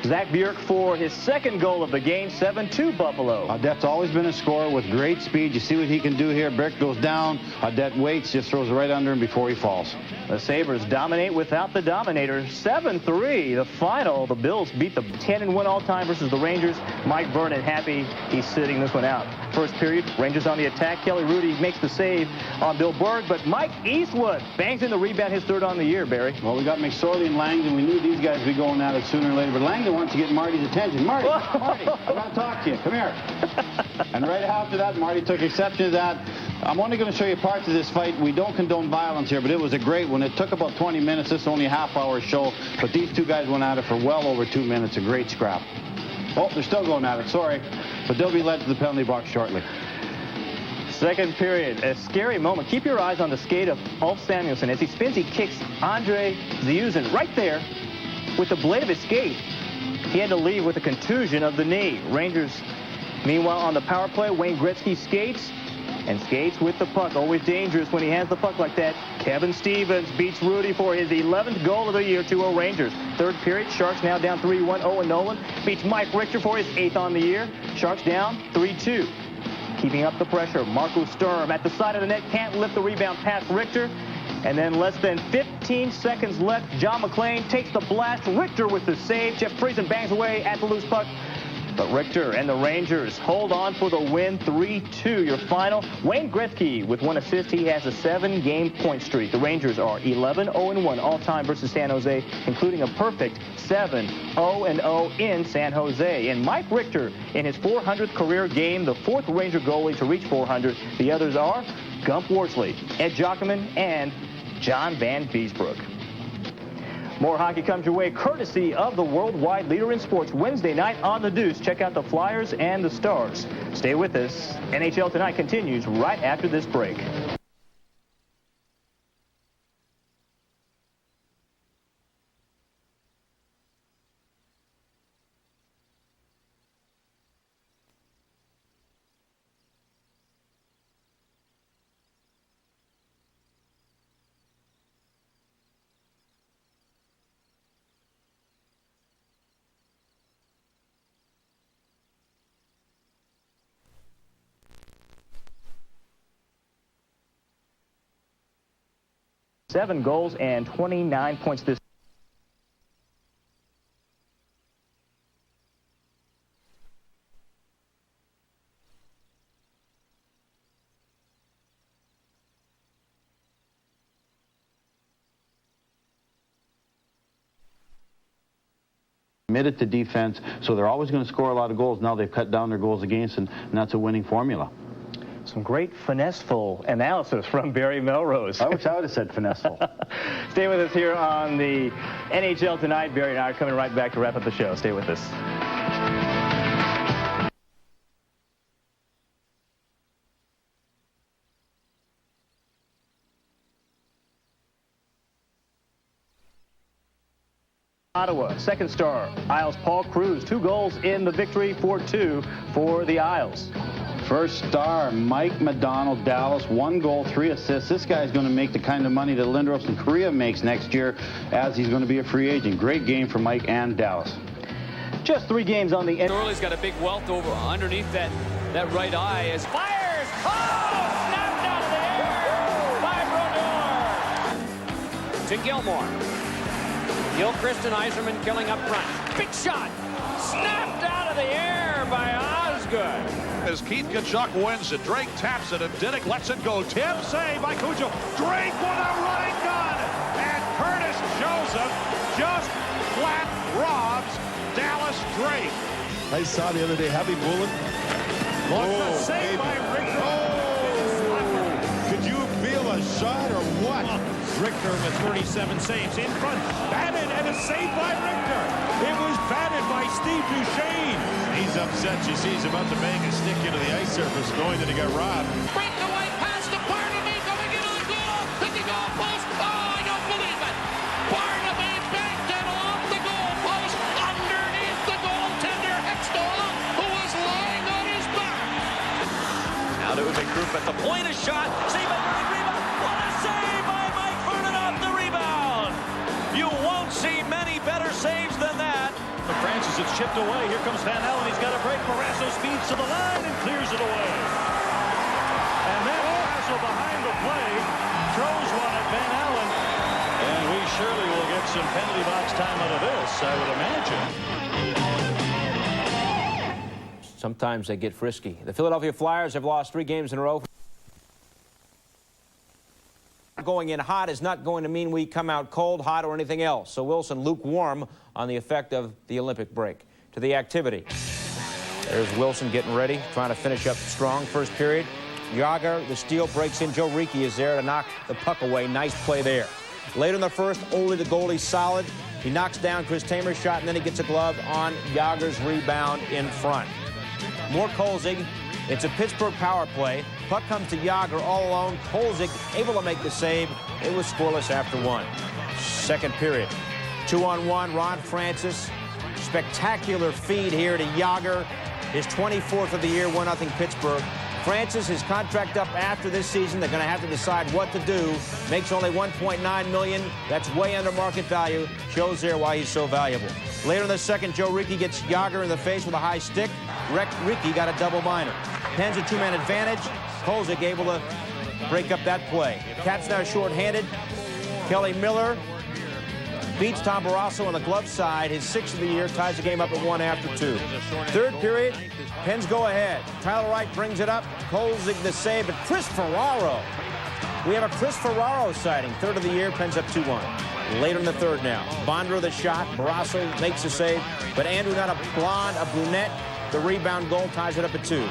Zach Bjork for his 2nd goal of the game, 7-2 Buffalo. Audette's always been a scorer with great speed. You see what he can do here. Bjork goes down. Audette waits, just throws it right under him before he falls. The Sabres dominate without the dominator. 7-3, the final. The Bills beat the 10-1 all-time versus the Rangers. Mike Vernon happy he's sitting this one out. First period, Rangers on the attack. Kelly Rudy makes the save on Bill Berg, but Mike Eastwood bangs in the rebound, his 3rd on the year, Barry. Well, we got McSorley and Langdon. We knew these guys would be going at it sooner or later, but Langdon wants to get Marty's attention. Marty, I want to talk to you. Come here. And right after that, Marty took exception to that. I'm only going to show you parts of this fight. We don't condone violence here, but it was a great one. It took about 20 minutes. This is only a half-hour show, but these 2 guys went at it for well over 2 minutes. A great scrap. Oh, they're still going at it. Sorry. But they'll be led to the penalty box shortly. Second period, a scary moment. Keep your eyes on the skate of Ulf Samuelsson. As he spins, he kicks Andre Ziuzin right there with the blade of his skate. He had to leave with a contusion of the knee. Rangers Meanwhile, on the power play, Wayne Gretzky skates with the puck. Always dangerous when he has the puck like that. Kevin Stevens beats Rudy for his 11th goal of the year, 2-0 Rangers. Third period, Sharks now down 3-1. Owen Nolan beats Mike Richter for his 8th on the year. Sharks down 3-2. Keeping up the pressure, Marco Sturm at the side of the net, can't lift the rebound past Richter. And then less than 15 seconds left, John McClain takes the blast. Richter with the save. Jeff Friesen bangs away at the loose puck. But Richter and the Rangers hold on for the win, 3-2. Your final, Wayne Gretzky with 1 assist. He has a 7-game point streak. The Rangers are 11-0-1 all-time versus San Jose, including a perfect 7-0-0 in San Jose. And Mike Richter in his 400th career game, the 4th Ranger goalie to reach 400. The others are Gump Worsley, Ed Jockman, and John Van Beesbrook. More hockey comes your way courtesy of the worldwide leader in sports Wednesday night on The Deuce. Check out the Flyers and the Stars. Stay with us. NHL Tonight continues right after this break. Seven goals and 29 points this. Committed to defense, so they're always going to score a lot of goals. Now they've cut down their goals against, and that's a winning formula. Some great finesseful analysis from Barry Melrose. I wish I would have said finesseful. Stay with us here on the NHL Tonight. Barry and I are coming right back to wrap up the show. Stay with us. Ottawa, second star, Isles Paul Cruz, 2 goals in the victory, 4-2 for the Isles. First star, Mike McDonald, Dallas, 1 goal, 3 assists. This guy's going to make the kind of money that Lindros in Korea makes next year, as he's going to be a free agent. Great game for Mike and Dallas. Just 3 games on the end. Thorley's got a big welt over underneath that right eye as fires. Oh, snapped out of the air by Brodeur. To Gilmore. Gilchrist and Yzerman killing up front. Big shot. Snapped out of the air by Osgood. As Keith Tkachuk wins it, Drake taps it, and Diddick lets it go. Tip save by Cujo. Drake with a running gun, and Curtis Joseph just flat robs Dallas Drake. I saw the other day, Heavy Bullet. What's the save by Richter? Oh! Could you feel a shot or what? Richter with 37 saves in front. Batted and a save by Richter. It was batted by Steve Duchesne. He's upset. You see, he's about to bang a stick into the ice surface, knowing that he got robbed. Breakaway pass to Barnaby going into the goal. Hit the goal post. Oh, I don't believe it. Barnaby banked it off the goal post underneath the goaltender Hextall, who was lying on his back. Now to the group at the point, a shot. Save by Vernon, rebound. What a save by Mike Vernon off the rebound. You won't see many better saves than that. Francis, it's chipped away. Here comes Van Allen. He's got a break. Morasso speeds to the line and clears it away. And then Morasso behind the play throws one at Van Allen. And we surely will get some penalty box time out of this, I would imagine. Sometimes they get frisky. The Philadelphia Flyers have lost 3 games in a row. Going in hot is not going to mean we come out cold, hot, or anything else. So Wilson lukewarm on the effect of the Olympic break. To the activity. There's Wilson getting ready, trying to finish up strong. First period. Jágr, the steal, breaks in. Joe Ricci is there to knock the puck away. Nice play there. Later in the first, Ole, the goalie, solid. He knocks down Chris Tamer's shot, and then he gets a glove on Jágr's rebound in front. More Kolzig. It's a Pittsburgh power play. Puck comes to Jágr all alone. Kolzig able to make the save. It was scoreless after 1. Second period. 2-on-1, Ron Francis. Spectacular feed here to Jágr. his 24th of the year, 1-0 Pittsburgh. Francis, his contract up after this season. They're going to have to decide what to do. Makes only $1.9 million. That's way under market value. Shows there why he's so valuable. Later in the second, Joe Ricci gets Yager in the face with a high stick. Ricci got a double minor. Pens a two-man advantage. Kolzig able to break up that play. Caps now short-handed. Kelly Miller beats Tom Barrasso on the glove side. His 6th of the year, ties the game up at 1 after 2. Third period, Pens go ahead. Tyler Wright brings it up. Kolzig the save, but Chris Ferraro. We have a Chris Ferraro sighting. 3rd of the year, Pens up 2-1. Later in the third now. Bondra the shot. Barrasso makes the save, but Andrew not a blonde, a brunette. The rebound goal ties it up at 2.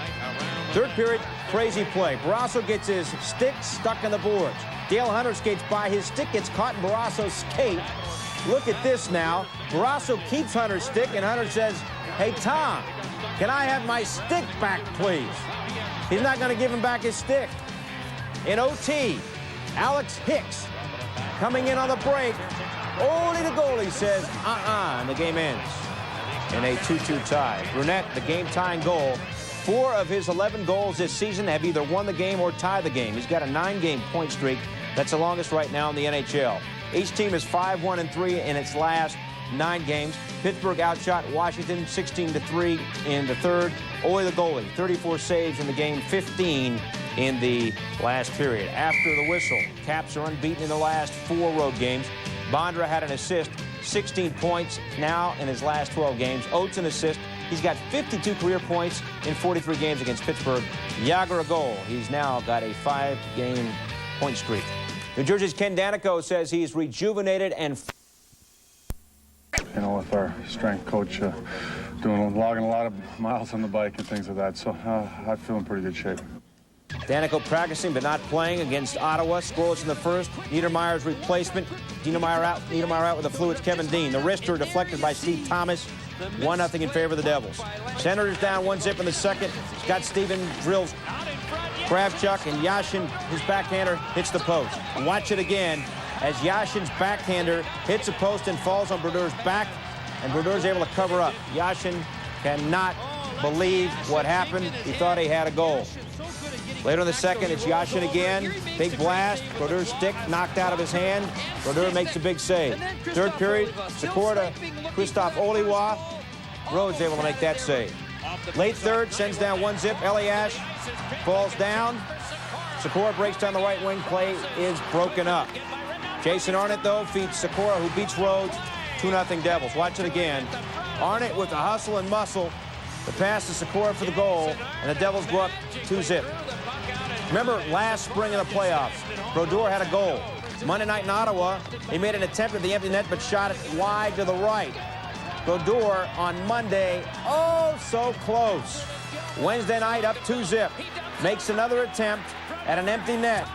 Third period, crazy play. Barrasso gets his stick stuck in the boards. Dale Hunter skates by. His stick gets caught in Barrasso's skate. Look at this now. Barrasso keeps Hunter's stick, and Hunter says, "Hey, Tom, can I have my stick back, please?" He's not going to give him back his stick. In OT, Alex Hicks coming in on the break. Only the goalie says, and the game ends in a 2-2 tie. Brunette, the game-tying goal. 4 of his 11 goals this season have either won the game or tied the game. He's got a 9-game point streak. That's the longest right now in the NHL. Each team is 5-1-3 in its last 9 games. Pittsburgh outshot Washington 16-3 in the third. Ole the goalie, 34 saves in the game, 15 in the last period. After the whistle, Caps are unbeaten in the last 4 road games. Bondra had an assist, 16 points now in his last 12 games. Oates an assist. He's got 52 career points in 43 games against Pittsburgh. Yager a goal. He's now got a 5-game point streak. New Jersey's Ken Danico says he's rejuvenated and... You know, with our strength coach logging a lot of miles on the bike and things like that, so I feel in pretty good shape. Danico practicing but not playing against Ottawa. Scoreless in the first. Niedermayer's replacement. Niedermayer out with the fluids. Kevin Dean. The wrister deflected by Steve Thomas. 1-0 in favor of the Devils. Senators down 1-0 in the second. Scott Stevens drills Kravchuk, and Yashin, his backhander, hits the post. And watch it again as Yashin's backhander hits a post and falls on Bredeur's back, and Bredeur's able to cover up. Yashin cannot believe what happened. He thought he had a goal. Later in the second, it's Yashin again. Big blast. Bredeur's stick knocked out of his hand. Brodeur makes a big save. Third period, Sikora to Christophe Oliwa. Rhodes able to make that save. Late third, sends down 1-0. Eliash falls down. Sikora breaks down the right wing. Play is broken up. Jason Arnott, though, feeds Sikora, who beats Rhodes. 2-0 Devils. Watch it again. Arnott with the hustle and muscle. The pass to Sikora for the goal, and the Devils go up 2-0. Remember last spring in the playoffs, Brodeur had a goal. Monday night in Ottawa, he made an attempt at the empty net but shot it wide to the right. Brodeur on Monday, oh so close. Wednesday night up 2-0. Makes another attempt at an empty net.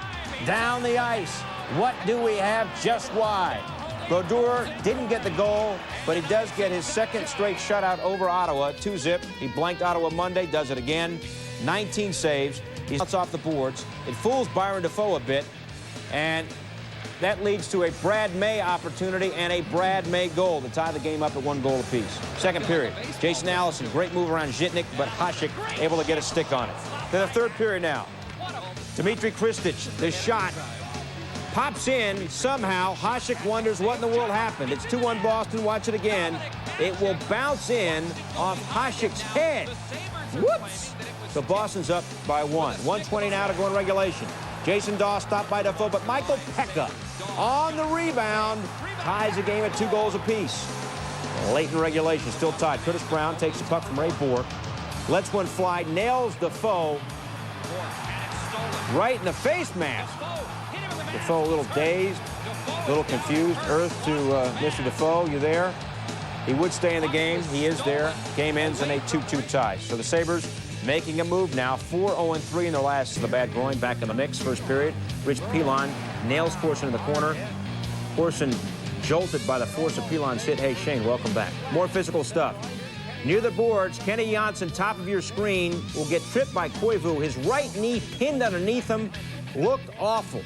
Down the ice. What do we have just wide? Brodeur didn't get the goal, but he does get his second straight shutout over Ottawa, 2-0. He blanked Ottawa Monday, does it again. 19 saves. He's off the boards. It fools Byron Dafoe a bit, and that leads to a Brad May opportunity and a Brad May goal to tie the game up at 1 goal apiece. Second period, Jason Allison, great move around Zhitnik, but Hasek able to get a stick on it. Then the third period now. Dmitry Kristich, the shot pops in somehow. Hasek wonders what in the world happened. It's 2-1 Boston. Watch it again. It will bounce in off Hasek's head. Whoops! So Boston's up by 1. 1:20 now to go in regulation. Jason Daw stopped by Defoe, but Michael Pekka on the rebound ties the game at 2 goals apiece. Late in regulation, still tied. Curtis Brown takes the puck from Ray Bourque, lets one fly, nails Defoe right in the face mask. Defoe a little dazed, a little confused. Earth to Mr. Defoe, you there? He would stay in the game. He is there. Game ends in a 2-2 tie. So the Sabres making a move now. 4-0-3 in their last of the bad groin. Back in the mix. First period. Rich Pilon nails Corson in the corner. Corson jolted by the force of Pilon's hit. Hey, Shane, welcome back. More physical stuff. Near the boards, Kenny Janssen, top of your screen, will get tripped by Koivu. His right knee pinned underneath him. Looked awful.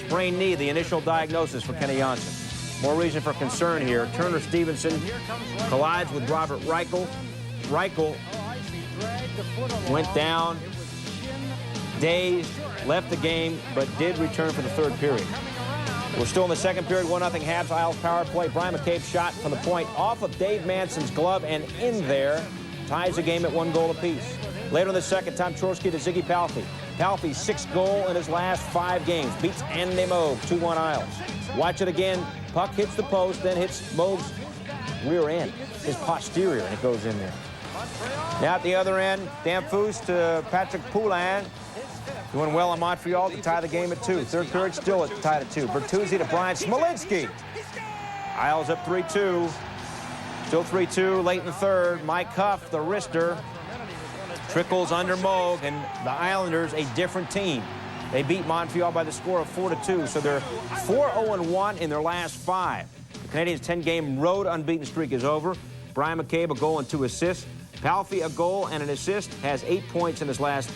Sprained knee, the initial diagnosis for Kenny Janssen. More reason for concern here. Turner Stevenson collides with Robert Reichel. Reichel went down, dazed, left the game, but did return for the third period. We're still in the second period, 1-0 Habs. Isles power play. Brian McCabe shot from the point off of Dave Manson's glove and in there. Ties the game at 1 goal apiece. Later in the second, Tom Chorske to Ziggy Palffy. Palffy's 6th goal in his last 5 games. Beats Andy Moog, 2-1 Isles. Watch it again. Puck hits the post, then hits Moog's rear end, his posterior, and it goes in there. Now at the other end, Danfus to Patrick Poulin. Doing well in Montreal to tie the game at 2. Third period still tied at 2. Bertuzzi to Brian Smolinski. Isles up 3-2. Still 3-2 late in the third. Mike Huff, the wrister, trickles under Moog, and the Islanders, a different team. They beat Montreal by the score of 4-2, so they're 4-0-1 in their last 5. The Canadiens' 10-game road unbeaten streak is over. Brian McCabe, a goal and 2 assists. Palffy, a goal and an assist, has 8 points in his last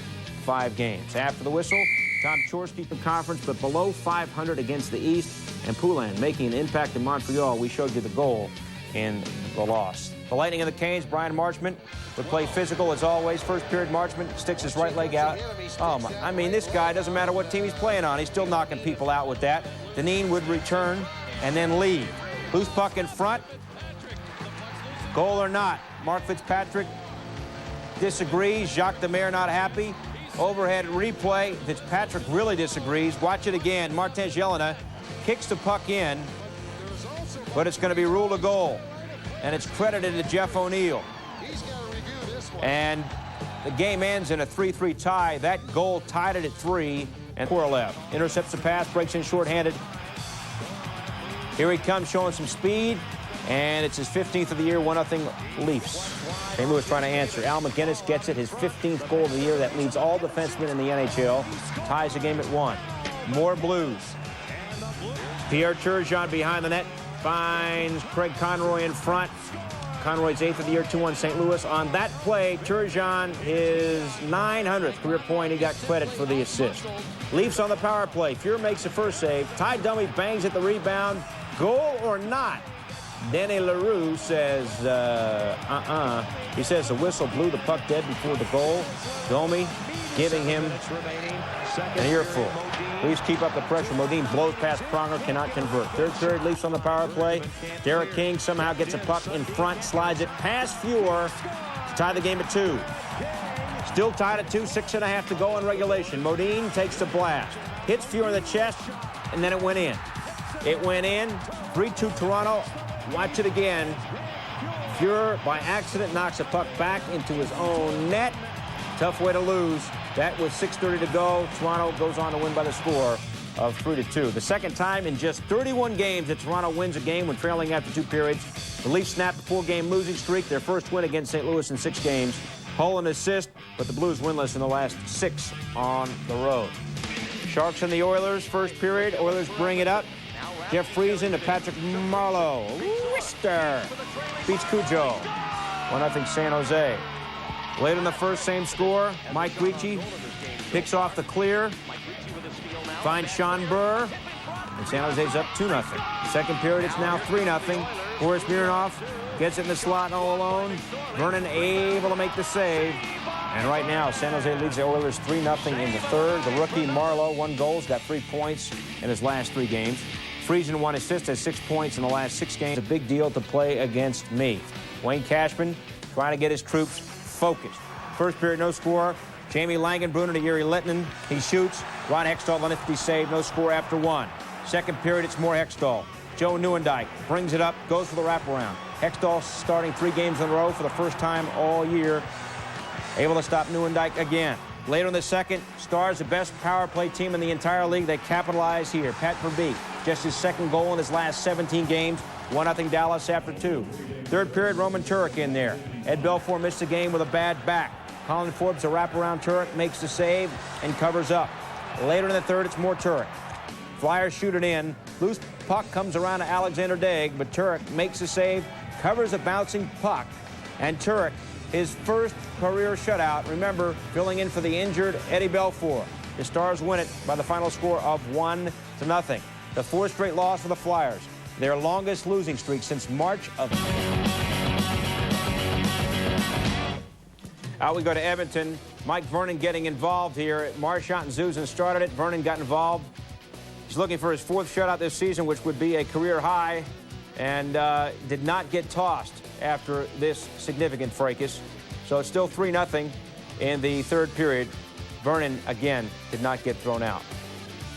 5 games. After the whistle, Tom Chorske for conference, but below 500 against the East, and Poulin making an impact in Montreal. We showed you the goal in the loss. The Lightning and the Canes, Brian Marchment would play physical as always. First period, Marchment sticks his right leg out. Oh, my, I mean, this guy, doesn't matter what team he's playing on, he's still knocking people out with that. Dineen would return and then leave. Loose puck in front. Goal or not. Mark Fitzpatrick disagrees. Jacques Demers not happy. Overhead replay. Fitzpatrick really disagrees. Watch it again. Martin Jelena kicks the puck in, but it's going to be ruled a goal. And it's credited to Jeff O'Neill. And the game ends in a 3-3 tie. That goal tied it at 3, and Korolev intercepts the pass, breaks in shorthanded. Here he comes, showing some speed, and it's his 15th of the year, 1-0 Leafs. St. Louis trying to answer. Al McGinnis gets it, his 15th goal of the year. That leads all defensemen in the NHL. Ties the game at 1. More Blues. Pierre Turgeon behind the net. Finds Craig Conroy in front. Conroy's 8th of the year, 2-1 St. Louis. On that play, Turgeon, his 900th career point. He got credit for the assist. Leafs on the power play. Fuhr makes the first save. Ty Dummy bangs at the rebound. Goal or not? Danny Leroux says, He says the whistle blew the puck dead before the goal. Domi giving him an earful. Leafs keep up the pressure. Modine blows past Pronger, cannot convert. Third period, Leafs on the power play. Derek King somehow gets a puck in front, slides it past Fuhr to tie the game at 2. Still tied at 2, 6.5 to go in regulation. Modine takes the blast, hits Fuhr in the chest, and then it went in. It went in, 3-2 Toronto. Watch it again. Fuhr, by accident, knocks a puck back into his own net. Tough way to lose. That was 6:30 to go. Toronto goes on to win by the score of 3-2. The second time in just 31 games that Toronto wins a game when trailing after 2 periods. The Leafs snapped a 4-game losing streak, their first win against St. Louis in 6 games. Hull an assist, but the Blues winless in the last 6 on the road. Sharks and the Oilers, first period. Oilers bring it up. Jeff Friesen to Patrick Marleau. Wister beats Cujo. 1-0 San Jose. Late in the first, same score. Mike Ricci picks off the clear. Finds Sean Burr. And San Jose's up 2-0. Second period, it's now 3-0. Boris Mironov gets it in the slot all alone. Vernon able to make the save. And right now, San Jose leads the Oilers 3-0 in the third. The rookie Marleau, 1 goal, got 3 points in his last 3 games. Friesen, 1 assist, has 6 points in the last 6 games. A big deal to play against me. Wayne Cashman trying to get his troops focused. First period, no score. Jamie Langenbrunner to Yuri Lettinen. He shoots. Ron Hextall, the nifty save. No score after 1. Second period, it's more Hextall. Joe Nieuwendyk brings it up, goes for the wraparound. Hextall starting 3 games in a row for the first time all year. Able to stop Nieuwendyk again. Later in the second, Stars, the best power play team in the entire league. They capitalize here. Pat Verbeek, just his 2nd goal in his last 17 games. 1-0 Dallas after 2. Third period, Roman Turek in there. Ed Belfour missed the game with a bad back. Colin Forbes, a wraparound. Turek makes the save and covers up. Later in the third, it's more Turek. Flyers shoot it in. Loose puck comes around to Alexander Daig, but Turek makes the save, covers a bouncing puck, and Turek, his first career shutout, remember, filling in for the injured Eddie Belfour. The Stars win it by the final score of 1-0. The 4th straight loss for the Flyers, their longest losing streak since March of... We go to Edmonton. Mike Vernon getting involved here. Marchant and Zuzan started it. Vernon got involved. He's looking for his 4th shutout this season, which would be a career high, and did not get tossed after this significant fracas. So it's still 3-0 in the 3rd period. Vernon, again, did not get thrown out.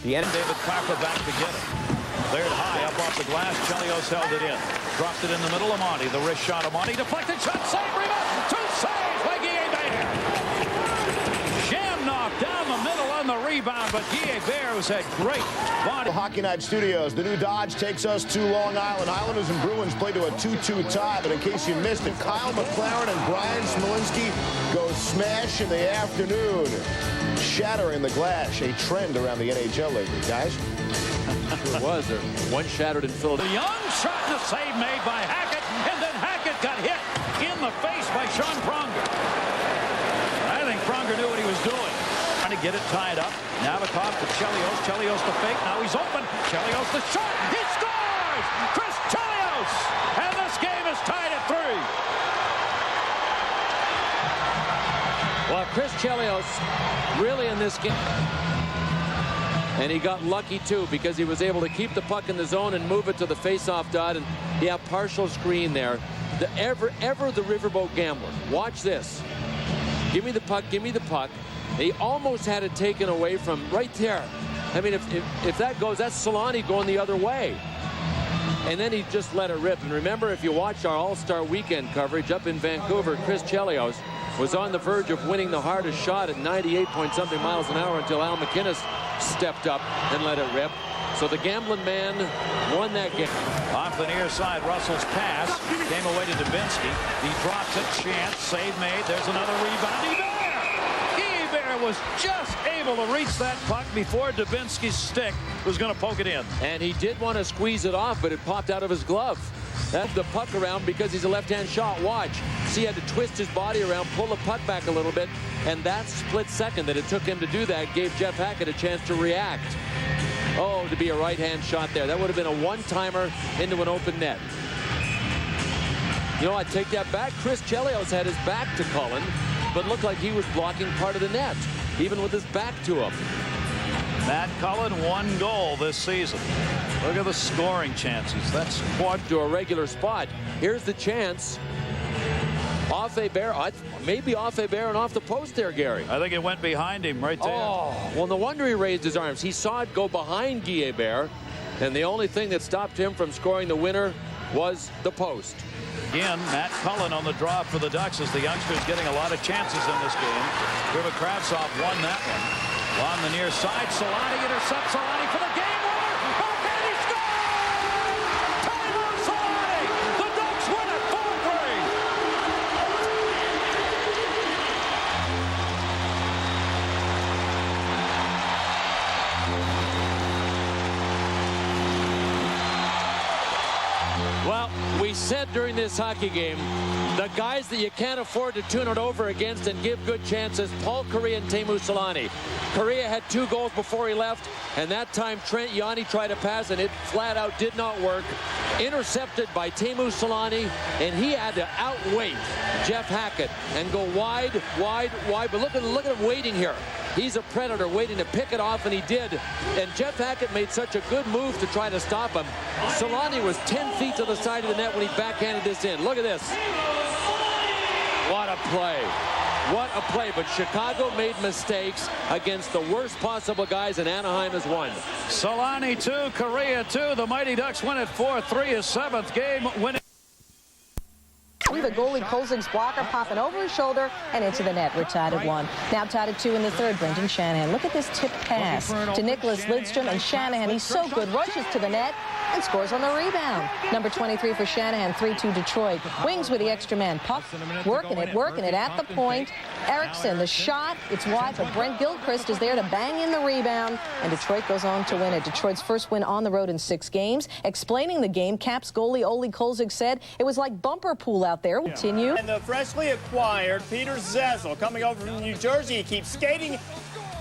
David Parker back to get it. Cleared high up off the glass. Chelios held it in. Dropped it in the middle of Monty. The wrist shot of Monty. Deflected shot. Save. Rebound. 2 saves by Guillet-Bear. Jam knocked down the middle on the rebound, but Guillet-Bear has had great body. Hockey Night Studios. The new Dodge takes us to Long Island. Islanders and Bruins play to a 2-2 tie, but in case you missed it, Kyle McLaren and Brian Smolinski go smash in the afternoon, shattering the glass, a trend around the NHL lately, guys. Sure was. One shattered in Philadelphia. The young shot and a save made by Hackett, and then Hackett got hit in the face by Sean Pronger. I think Pronger knew what he was doing. Trying to get it tied up. Nabokov to Chelios. Chelios the fake. Now he's open. Chelios the shot. He scores! Chris Chelios! And this game is tied at 3. Well, Chris Chelios really in this game. And he got lucky, too, because he was able to keep the puck in the zone and move it to the face-off dot. And yeah, partial screen there. Ever the riverboat gambler. Watch this. Give me the puck, give me the puck. He almost had it taken away from right there. I mean, if that goes, that's Solani going the other way. And then he just let it rip. And remember, if you watch our All-Star Weekend coverage up in Vancouver, Chris Chelios was on the verge of winning the hardest shot at 98-point-something miles an hour until Al McInnes stepped up and let it rip. So the gambling man won that game. Off the near side, Russell's pass came away to Dubinsky. He drops it, chance, save made. There's another rebound. Guillet-Bear was just able to reach that puck before Dubinsky's stick was going to poke it in. And he did want to squeeze it off, but it popped out of his glove. That's the puck around because he's a left-hand shot. Watch. See, he had to twist his body around, pull the puck back a little bit, and that split second that it took him to do that gave Jeff Hackett a chance to react. Oh, to be a right-hand shot there. That would have been a one-timer into an open net. You know, I take that back. Chris Chelios had his back to Cullen, but looked like he was blocking part of the net, even with his back to him. Matt Cullen, 1 goal this season. Look at the scoring chances. That's quad to a regular spot. Here's the chance. Off a bear, maybe off a bear and off the post there, Gary. I think it went behind him right there. Oh, well, no wonder he raised his arms. He saw it go behind Guillet-Bear, and the only thing that stopped him from scoring the winner was the post. Again, Matt Cullen on the draw for the Ducks as the youngsters getting a lot of chances in this game. River Kravtsov won that one. On the near side, Solani intercepts Solani for the game winner. And he scores! Tyler Solani! The Ducks win it 4-3. Well, we said during this hockey game, the guys that you can't afford to tune it over against and give good chances, Paul Kariya and Teemu Solani. Kariya had 2 goals before he left, and that time Trent Yanni tried to pass, and it flat out did not work. Intercepted by Teemu Solani, and he had to outweight Jeff Hackett and go wide. But look at him waiting here. He's a predator waiting to pick it off, and he did. And Jeff Hackett made such a good move to try to stop him. Solani was 10 feet to the side of the net when he backhanded this in. Look at this. What a play. What a play. But Chicago made mistakes against the worst possible guys, and Anaheim has won. Solani 2, Kariya 2. The Mighty Ducks win it 4-3, his 7th game winning. The goalie Kozig's blocker popping over his shoulder and into the net. We're tied at 1. Now tied at 2 in the 3rd. Brendan Shanahan. Look at this tip pass to Nicholas Lidstrom, and Shanahan, he's so good, rushes to the net and scores on the rebound. Number 23 for Shanahan, 3-2 Detroit. Wings with the extra man. Puck, working it at the point. Eriksson, the shot, it's wide, but Brent Gilchrist is there to bang in the rebound, and Detroit goes on to win it. Detroit's first win on the road in 6 games. Explaining the game, Caps goalie Ole Kolzig said it was like bumper pool out there. Continue. And the freshly acquired Peter Zezel coming over from New Jersey. He keeps skating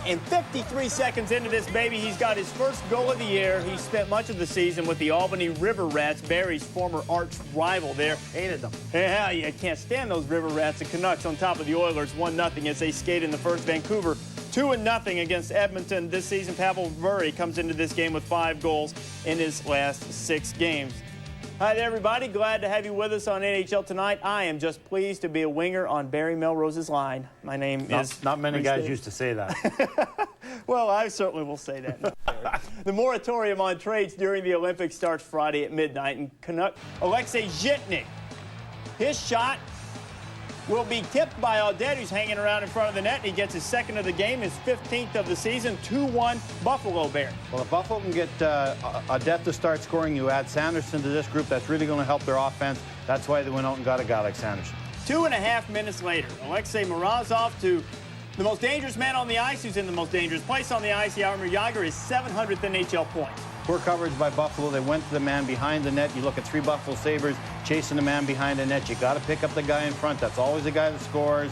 And 53 seconds into this baby, he's got his first goal of the year. He spent much of the season with the Albany River Rats, Barry's former arch rival there. Hated them. Yeah, you can't stand those River Rats. The Canucks on top of the Oilers 1-0 as they skate in the first. Vancouver 2-0 against Edmonton this season. Pavel Bure comes into this game with 5 goals in his last 6 games. Hi there, everybody. Glad to have you with us on NHL Tonight. I am just pleased to be a winger on Barry Melrose's line. My name is... Not many guys used to say that. Well, I certainly will say that. The moratorium on trades during the Olympics starts Friday at midnight. And Canuck Alexei Zhitnik, his shot will be tipped by Audette, who's hanging around in front of the net. He gets his second of the game, his 15th of the season, 2-1 Buffalo Bear. Well, if Buffalo can get Audette to start scoring, you add Sanderson to this group, that's really going to help their offense. That's why they went out and got a guy like Sanderson. 2.5 minutes later, Alexei Morozov to the most dangerous man on the ice, who's in the most dangerous place on the ice. Jaromir Jagr is 700th NHL point. Poor coverage by Buffalo. They went to the man behind the net. You look at 3 Buffalo Sabres chasing the man behind the net. You got to pick up the guy in front. That's always the guy that scores.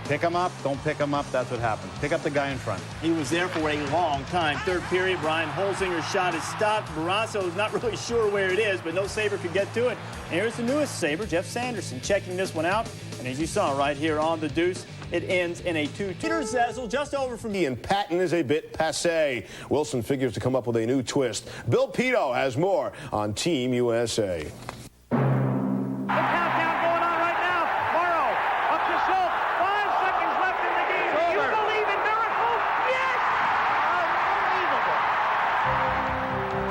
Pick him up. Don't pick him up. That's what happens. Pick up the guy in front. He was there for a long time. Third period, Brian Holzinger's shot is stopped. Barrasso is not really sure where it is, but no Sabre could get to it. And here's the newest Sabre, Jeff Sanderson, checking this one out. And as you saw right here on the deuce, it ends in a 2-2. Peter Zezel just over from And Patton is a bit passé. Wilson figures to come up with a new twist. Bill Pito has more on Team USA.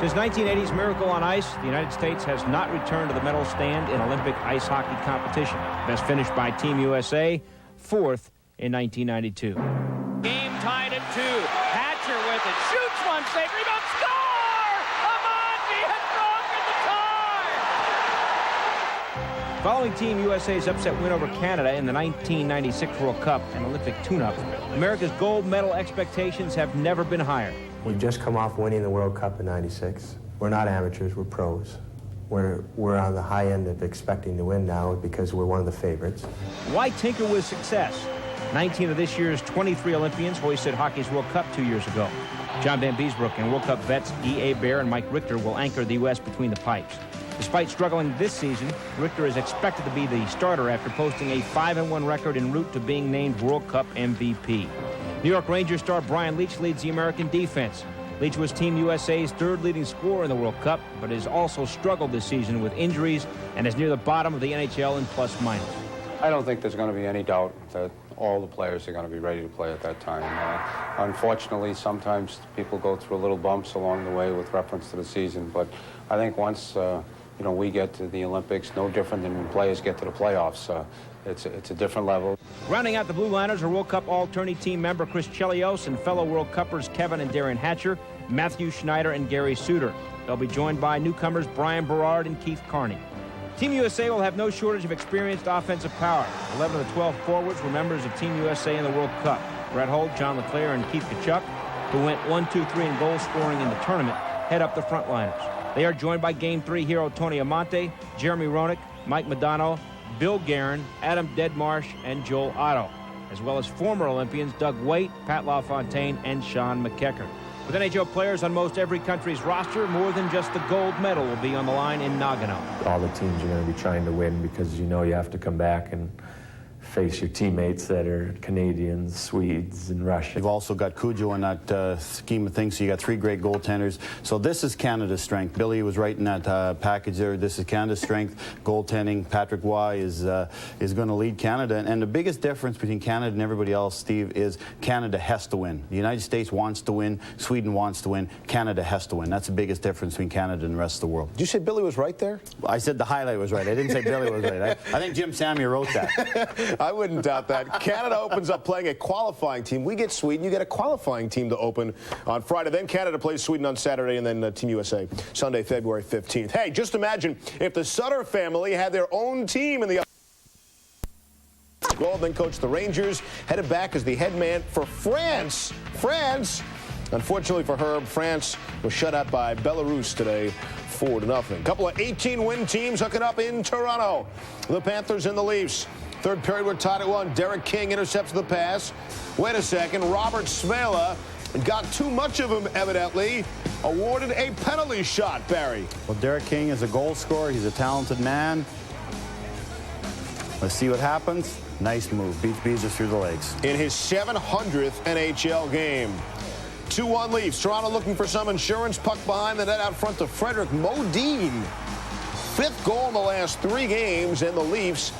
Since 1980's Miracle on Ice, the United States has not returned to the medal stand in Olympic ice hockey competition. Best finished by Team USA, 4th in 1992. Game tied at 2. Hatcher with it. Shoots one, save, rebound, score! Amanji has broken the tie! Following Team USA's upset win over Canada in the 1996 World Cup and Olympic tune-up, America's gold medal expectations have never been higher. We've just come off winning the World Cup in '96. We're not amateurs, we're pros. We're on the high end of expecting to win now because we're one of the favorites. Why tinker with success? 19 of this year's 23 Olympians hoisted hockey's World Cup 2 years ago. John Van Beesbrook and World Cup vets E.A. Bear and Mike Richter will anchor the U.S. between the pipes. Despite struggling this season, Richter is expected to be the starter after posting a 5-1 record en route to being named World Cup MVP. New York Rangers star Brian Leetch leads the American defense. Leetch was Team USA's 3rd leading scorer in the World Cup, but has also struggled this season with injuries and is near the bottom of the NHL in plus-minus. I don't think there's going to be any doubt that all the players are going to be ready to play at that time. Unfortunately, sometimes people go through little bumps along the way with reference to the season, but I think once we get to the Olympics, no different than when players get to the playoffs. It's a different level. Rounding out the Blue Liners are World Cup all-tourney team member Chris Chelios and fellow World Cuppers Kevin and Darren Hatcher, Matthew Schneider, and Gary Suter. They'll be joined by newcomers Brian Berard and Keith Carney. Team USA will have no shortage of experienced offensive power. 11 of the 12 forwards were members of Team USA in the World Cup. Brett Holt, John LeClaire, and Keith Tkachuk, who went 1-2-3 in goal scoring in the tournament, head up the frontliners. They are joined by Game 3 hero Tony Amonte, Jeremy Roenick, Mike Modano, Bill Guerin, Adam Deadmarsh, and Joel Otto, as well as former Olympians Doug Waite, Pat LaFontaine, and Sean McEachern. With NHL players on most every country's roster, more than just the gold medal will be on the line in Nagano. All the teams are going to be trying to win because you have to come back and face your teammates that are Canadians, Swedes, and Russians. You've also got Cujo in that scheme of things, so you got 3 great goaltenders. So this is Canada's strength. Billy was right in that package there. This is Canada's strength. Goaltending, Patrick Waugh is going to lead Canada. And the biggest difference between Canada and everybody else, Steve, is Canada has to win. The United States wants to win. Sweden wants to win. Canada has to win. That's the biggest difference between Canada and the rest of the world. Did you say Billy was right there? I said the highlight was right. I didn't say Billy was right. I think Jim Sammy wrote that. I wouldn't doubt that. Canada opens up playing a qualifying team. We get Sweden. You get a qualifying team to open on Friday. Then Canada plays Sweden on Saturday, and then Team USA Sunday, February 15th. Hey, just imagine if the Sutter family had their own team in the... Well, then coach the Rangers, headed back as the head man for France. Unfortunately for Herb, France was shut out by Belarus today, 4-0. Couple of 18-win teams hooking up in Toronto. The Panthers and the Leafs. Third period, we're tied at 1. Derek King intercepts the pass. Wait a second. Robert Smela got too much of him, evidently. Awarded a penalty shot, Barry. Well, Derek King is a goal scorer. He's a talented man. Let's see what happens. Nice move. Beats Beezer through the legs. In his 700th NHL game. 2-1 Leafs. Toronto looking for some insurance. Puck behind the net out front to Frederick Modine. 5th goal in the last 3 games, and the Leafs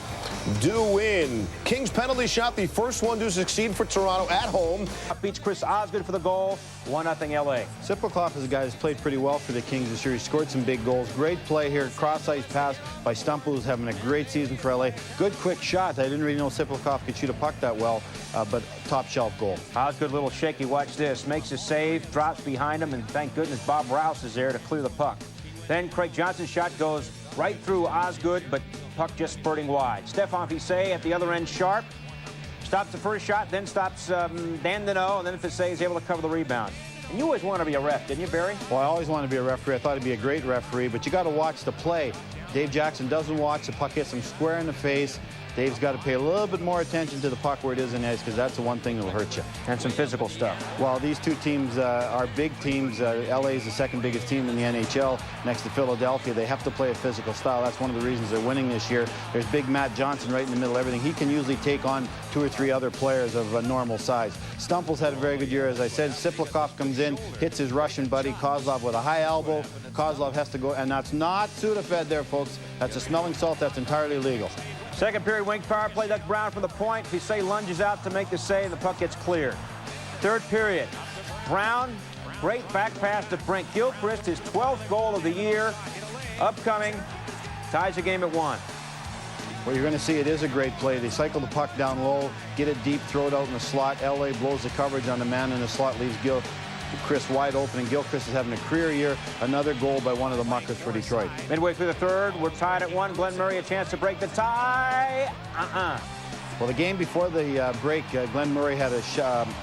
do win. King's penalty shot, the first one to succeed for Toronto at home. Beats Chris Osgood for the goal. 1-0 LA. Sipelkoff is a guy who's played pretty well for the Kings this year. He scored some big goals. Great play here. Cross-ice pass by Stumple, who's having a great season for LA. Good quick shot. I didn't really know Sipelkoff could shoot a puck that well, but top shelf goal. Osgood, little shaky. Watch this. Makes a save, drops behind him, and thank goodness Bob Rouse is there to clear the puck. Then Craig Johnson's shot goes right through Osgood, but puck just spurting wide. Stefan Fiset at the other end, sharp. Stops the first shot, then stops Dan Deneau, and then Fiset is able to cover the rebound. And you always want to be a ref, didn't you, Barry? Well, I always wanted to be a referee. I thought he'd be a great referee, but you got to watch the play. Dave Jackson doesn't watch. The puck hits him square in the face. Dave's got to pay a little bit more attention to the puck where it is in the ice, because that's the one thing that will hurt you. And some physical stuff. Well, these two teams are big teams. LA is the second biggest team in the NHL next to Philadelphia. They have to play a physical style. That's one of the reasons they're winning this year. There's big Matt Johnson right in the middle of everything. He can usually take on 2 or 3 other players of a normal size. Stumple's had a very good year, as I said. Sipelkoff comes in, hits his Russian buddy Kozlov with a high elbow. Kozlov has to go, and that's not Sudafed there, folks. That's a smelling salt. That's entirely legal. Second period, wing power play. Doug Brown from the point. Fiset lunges out to make the save. The puck gets cleared. Third period, Brown, great back pass to Brent Gilchrist, his 12th goal of the year. Upcoming, ties the game at 1. Well, you're going to see it is a great play. They cycle the puck down low, get it deep, throw it out in the slot. LA blows the coverage on the man in the slot, leaves Chris wide open, and Gilchrist is having a career year. Another goal by one of the muckers for Detroit. Midway through the third, we're tied at 1. Glenn Murray a chance to break the tie. Well, the game before the break, Glenn Murray had a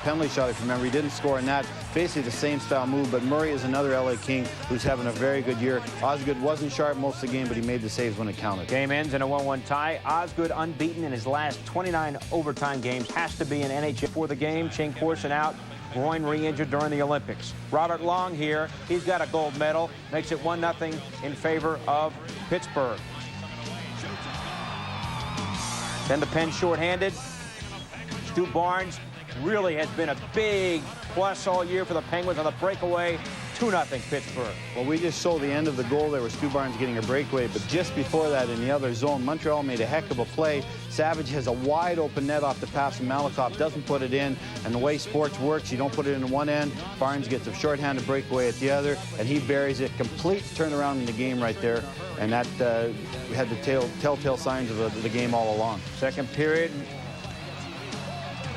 penalty shot, if you remember. He didn't score in that. Basically the same style move, but Murray is another LA King who's having a very good year. Osgood wasn't sharp most of the game, but he made the saves when it counted. Game ends in a 1-1 tie. Osgood unbeaten in his last 29 overtime games. Has to be an NHL for the game. Shane Corson out. Groin re-injured during the Olympics. Robert Long here. He's got a gold medal. Makes it 1-0 in favor of Pittsburgh. Then the Pen shorthanded. Stu Barnes really has been a big plus all year for the Penguins on the breakaway. 2-0 Pittsburgh. Well, we just saw the end of the goal there with Stu Barnes getting a breakaway, but just before that in the other zone, Montreal made a heck of a play. Savage has a wide open net off the pass from Malakoff, doesn't put it in, and the way sports works, you don't put it in one end, Barnes gets a shorthanded breakaway at the other, and he buries it. Complete turnaround in the game right there, and that had the telltale signs of the game all along. Second period,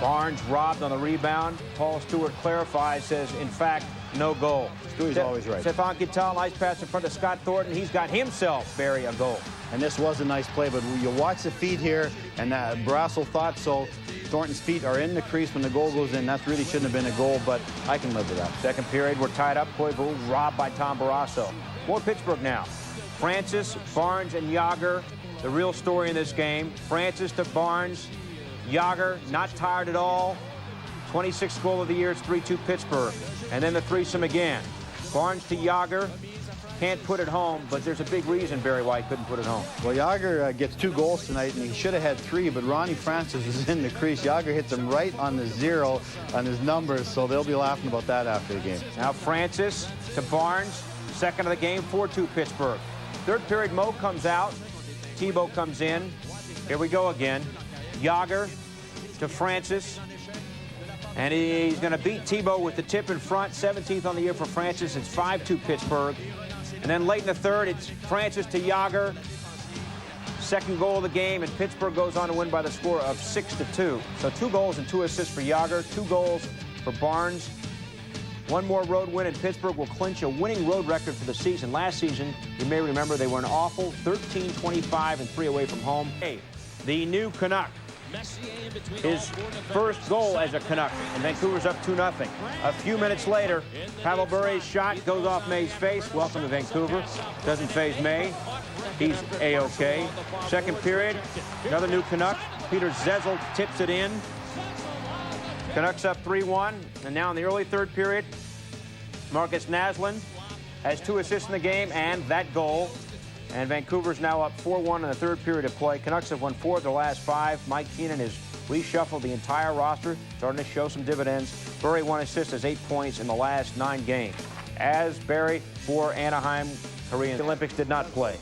Barnes robbed on the rebound. Paul Stewart clarifies, says, in fact, no goal. Stewie's always right. Stefan Kittel, nice pass in front of Scott Thornton. He's got himself, Barry, a goal. And this was a nice play, but you watch the feet here, and Brassel thought so. Thornton's feet are in the crease when the goal goes in. That really shouldn't have been a goal, but I can live with that. Second period, we're tied up. Koivu robbed by Tom Barrasso. More Pittsburgh now. Francis, Barnes, and Yager, the real story in this game. Francis to Barnes. Yager, not tired at all. 26th goal of the year. It's 3-2 Pittsburgh. And then the threesome again. Barnes to Yager. Can't put it home, but there's a big reason, Barry, why he couldn't put it home. Well, Yager gets 2 goals tonight, and he should have had 3, but Ronnie Francis is in the crease. Yager hits him right on the 0 on his numbers, so they'll be laughing about that after the game. Now Francis to Barnes. Second of the game, 4-2 Pittsburgh. Third period, Mo comes out. Tebow comes in. Here we go again. Yager to Francis. And he's going to beat Tebow with the tip in front. 17th on the year for Francis. It's 5-2 Pittsburgh. And then late in the third, it's Francis to Yager. Second goal of the game, and Pittsburgh goes on to win by the score of 6-2. So 2 goals and 2 assists for Yager, 2 goals for Barnes. One more road win, and Pittsburgh will clinch a winning road record for the season. Last season, you may remember, they were an awful 13-25 and 3 away from home. Hey, the new Canuck. His first goal as a Canuck, and Vancouver's up 2-0. A few minutes later, Pavel Bure's shot goes off May's face. Welcome to Vancouver. Doesn't faze May. He's A-OK. Second period, another new Canuck. Peter Zezel tips it in. Canucks up 3-1. And now in the early third period, Marcus Naslund has 2 assists in the game and that goal. And Vancouver's now up 4-1 in the third period of play. Canucks have won 4 of their last 5. Mike Keenan has reshuffled the entire roster, starting to show some dividends. Burry 1 assist, has 8 points in the last 9 games. As Barry for Anaheim, Korean Olympics did not play.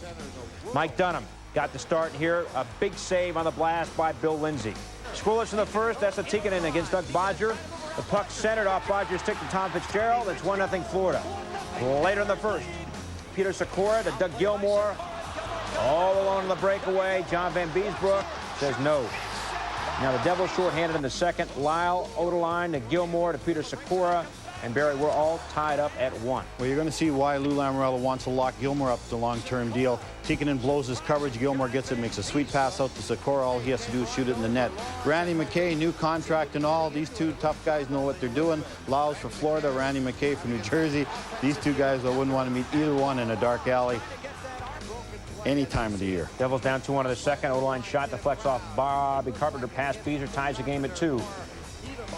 Mike Dunham got the start here. A big save on the blast by Bill Lindsay. Scoreless in the first. That's a Tikkanen against Doug Bodger. The puck centered off Bodger's stick to Tom Fitzgerald. It's 1-0 Florida. Later in the first, Peter Sikora to Doug Gilmour. All alone in the breakaway. John Van Beesbrook says no. Now the Devils shorthanded in the second. Lyle, Odeline to Gilmour to Peter Sikora. And Barry, we're all tied up at 1. Well, you're going to see why Lou Lamoriello wants to lock Gilmour up to a long-term deal. Tikkanen blows his coverage. Gilmour gets it, makes a sweet pass out to Sikora. All he has to do is shoot it in the net. Randy McKay, new contract and all. These 2 tough guys know what they're doing. Lyles for Florida, Randy McKay for New Jersey. These 2 guys, I wouldn't want to meet either one in a dark alley any time of the year. Devils down 2-1 in the second. Odeline shot deflects off Bobby Carpenter. Pass Beezer ties the game at 2.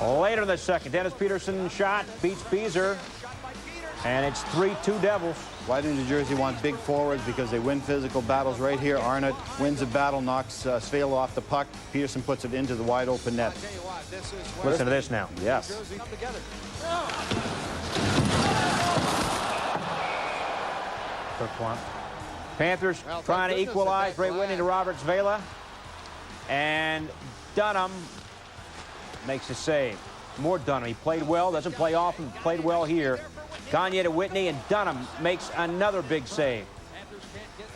Later in the second, Dennis Peterson shot, beats Beezer, and it's 3-2 Devils. Why do New Jersey want big forwards? Because they win physical battles right here. Arnott wins a battle, knocks Svelo off the puck. Peterson puts it into the wide open net. Listen to this now. Yes. Panthers trying to equalize. Ray Whitney to Robert Svela. And Dunham makes a save. More Dunham. He played well, doesn't play often, played well here. Gagne to Whitney, and Dunham makes another big save.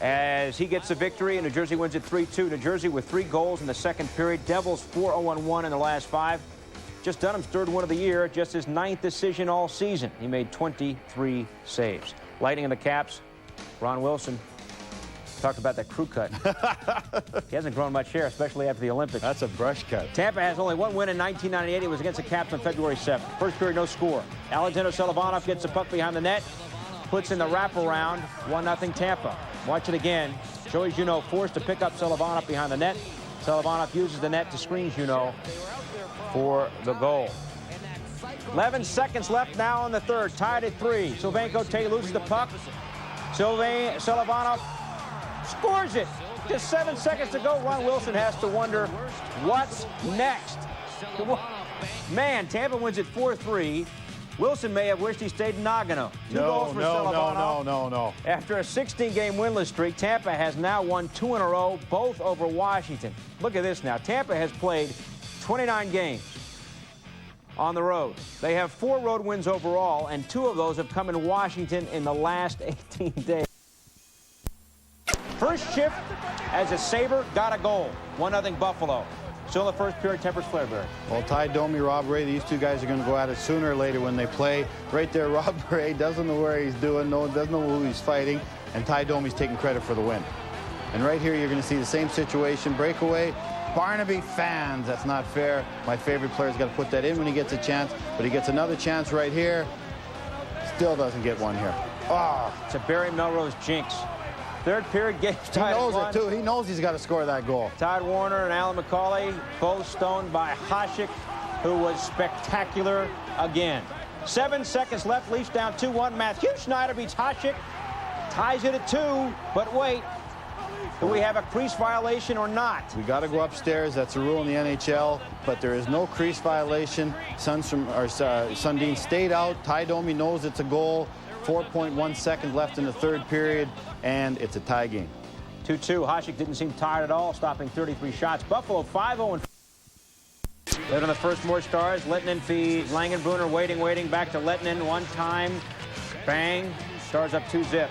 As he gets the victory, and New Jersey wins it 3-2. New Jersey with 3 goals in the second period. Devils 4-0-1 in the last 5. Just Dunham's 3rd win of the year, just his 9th decision all season. He made 23 saves. Lighting in the Caps, Ron Wilson. Talked about that crew cut. He hasn't grown much hair, especially after the Olympics. That's a brush cut. Tampa has only 1 win in 1998. It was against the Caps on February 7th. First period, no score. Alexander Selivanov gets the puck behind the net, puts in the wraparound, 1-0 Tampa. Watch it again. Joey Juneau forced to pick up Selivanov behind the net. Selivanov uses the net to screen Juneau for the goal. 11 seconds left now in the third. Tied at 3. Sylvain Cote loses the puck. Selivanov scores it. Just 7 seconds to go. Ron Wilson has to wonder what's next. Man, Tampa wins it 4-3. Wilson may have wished he stayed in Nagano. 2 goals for Selivanov. No. After a 16-game winless streak, Tampa has now won 2 in a row, both over Washington. Look at this now. Tampa has played 29 games on the road. They have 4 road wins overall, and 2 of those have come in Washington in the last 18 days. First shift as a Sabre got a goal. 1-0 Buffalo. Still in the first period, Tempers Flairberry. Well, Ty Domi, Rob Ray, these 2 guys are going to go at it sooner or later when they play. Right there, Rob Ray doesn't know where he's doing, doesn't know who he's fighting, and Ty Domi's taking credit for the win. And right here, you're going to see the same situation. Breakaway. Barnaby fans. That's not fair. My favorite player's got to put that in when he gets a chance, but he gets another chance right here. Still doesn't get one here. Oh, it's a Barry Melrose jinx. Third period, game's tied. He knows it, too. He knows he's got to score that goal. Todd Warner and Alan McCauley, both stoned by Hasek, who was spectacular again. 7 seconds left. Leafs down 2-1. Matthew Schneider beats Hasek. Ties it at 2. But wait. Do we have a crease violation or not? We got to go upstairs. That's a rule in the NHL. But there is no crease violation. Sundin stayed out. Ty Domi knows it's a goal. 4.1 seconds left in the third period, and it's a tie game. 2-2. Hasek didn't seem tired at all, stopping 33 shots. Buffalo 5-0. Led on the first, more Stars. Lettinen feeds Langenbrunner, waiting, back to Lettinen. One time, bang. Stars up 2-0.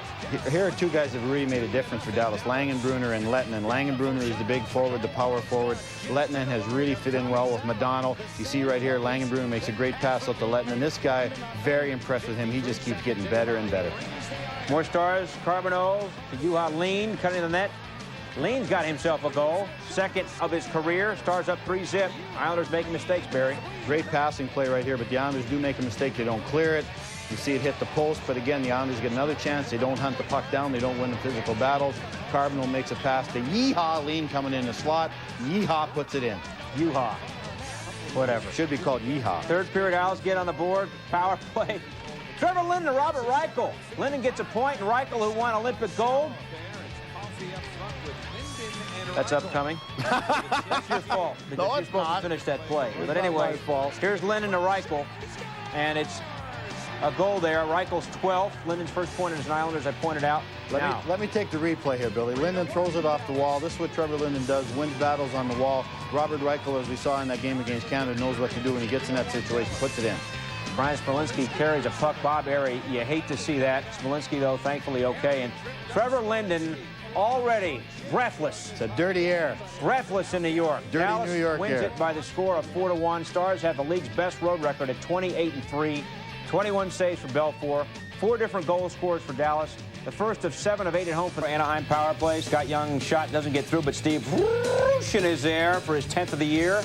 Here are 2 guys that have really made a difference for Dallas, Langenbrunner and Lettinen. Langenbrunner is the big forward, the power forward. Lettinen has really fit in well with Madonna. You see right here, Langenbrunner makes a great pass out to Lettinen. This guy, very impressed with him. He just keeps getting better and better. More Stars. Carbonneau to Juha Lean, cutting the net. Lean's got himself a goal, 2nd of his career. Stars up 3-0. Islanders making mistakes, Barry. Great passing play right here, but the Islanders do make a mistake. They don't clear it. You see it hit the post, but again, the Islanders get another chance. They don't hunt the puck down. They don't win the physical battles. Carbonell makes a pass to Yeehaw Lean coming in the slot. Yeehaw puts it in. Yeehaw. Whatever. Should be called Yeehaw. Third period, Owls get on the board. Power play. Trevor Linden to Robert Reichel. Linden gets a point, and Reichel, who won Olympic gold. That's upcoming. That's your fault. Because you're supposed to finish that play. But anyway, here's Linden to Reichel. And it's a goal there. Reichel's 12th. Linden's first point as an Islanders, I pointed out. Let me take the replay here, Billy. Linden throws it off the wall. This is what Trevor Linden does. Wins battles on the wall. Robert Reichel, as we saw in that game against Canada, knows what to do when he gets in that situation. Puts it in. Brian Smolinski carries a puck. Bob Airy, you hate to see that. Smolinski, though, thankfully okay. And Trevor Linden already breathless. It's a dirty air. Breathless in New York. Dirty Dallas New York wins air. it by the score of 4-1. Stars have the league's best road record at 28-3. 21 saves for Belfour. 4 different goal scores for Dallas. The first of 7 of 8 at home for Anaheim power play. Scott Young shot doesn't get through, but Steve Rushin is there for his 10th of the year.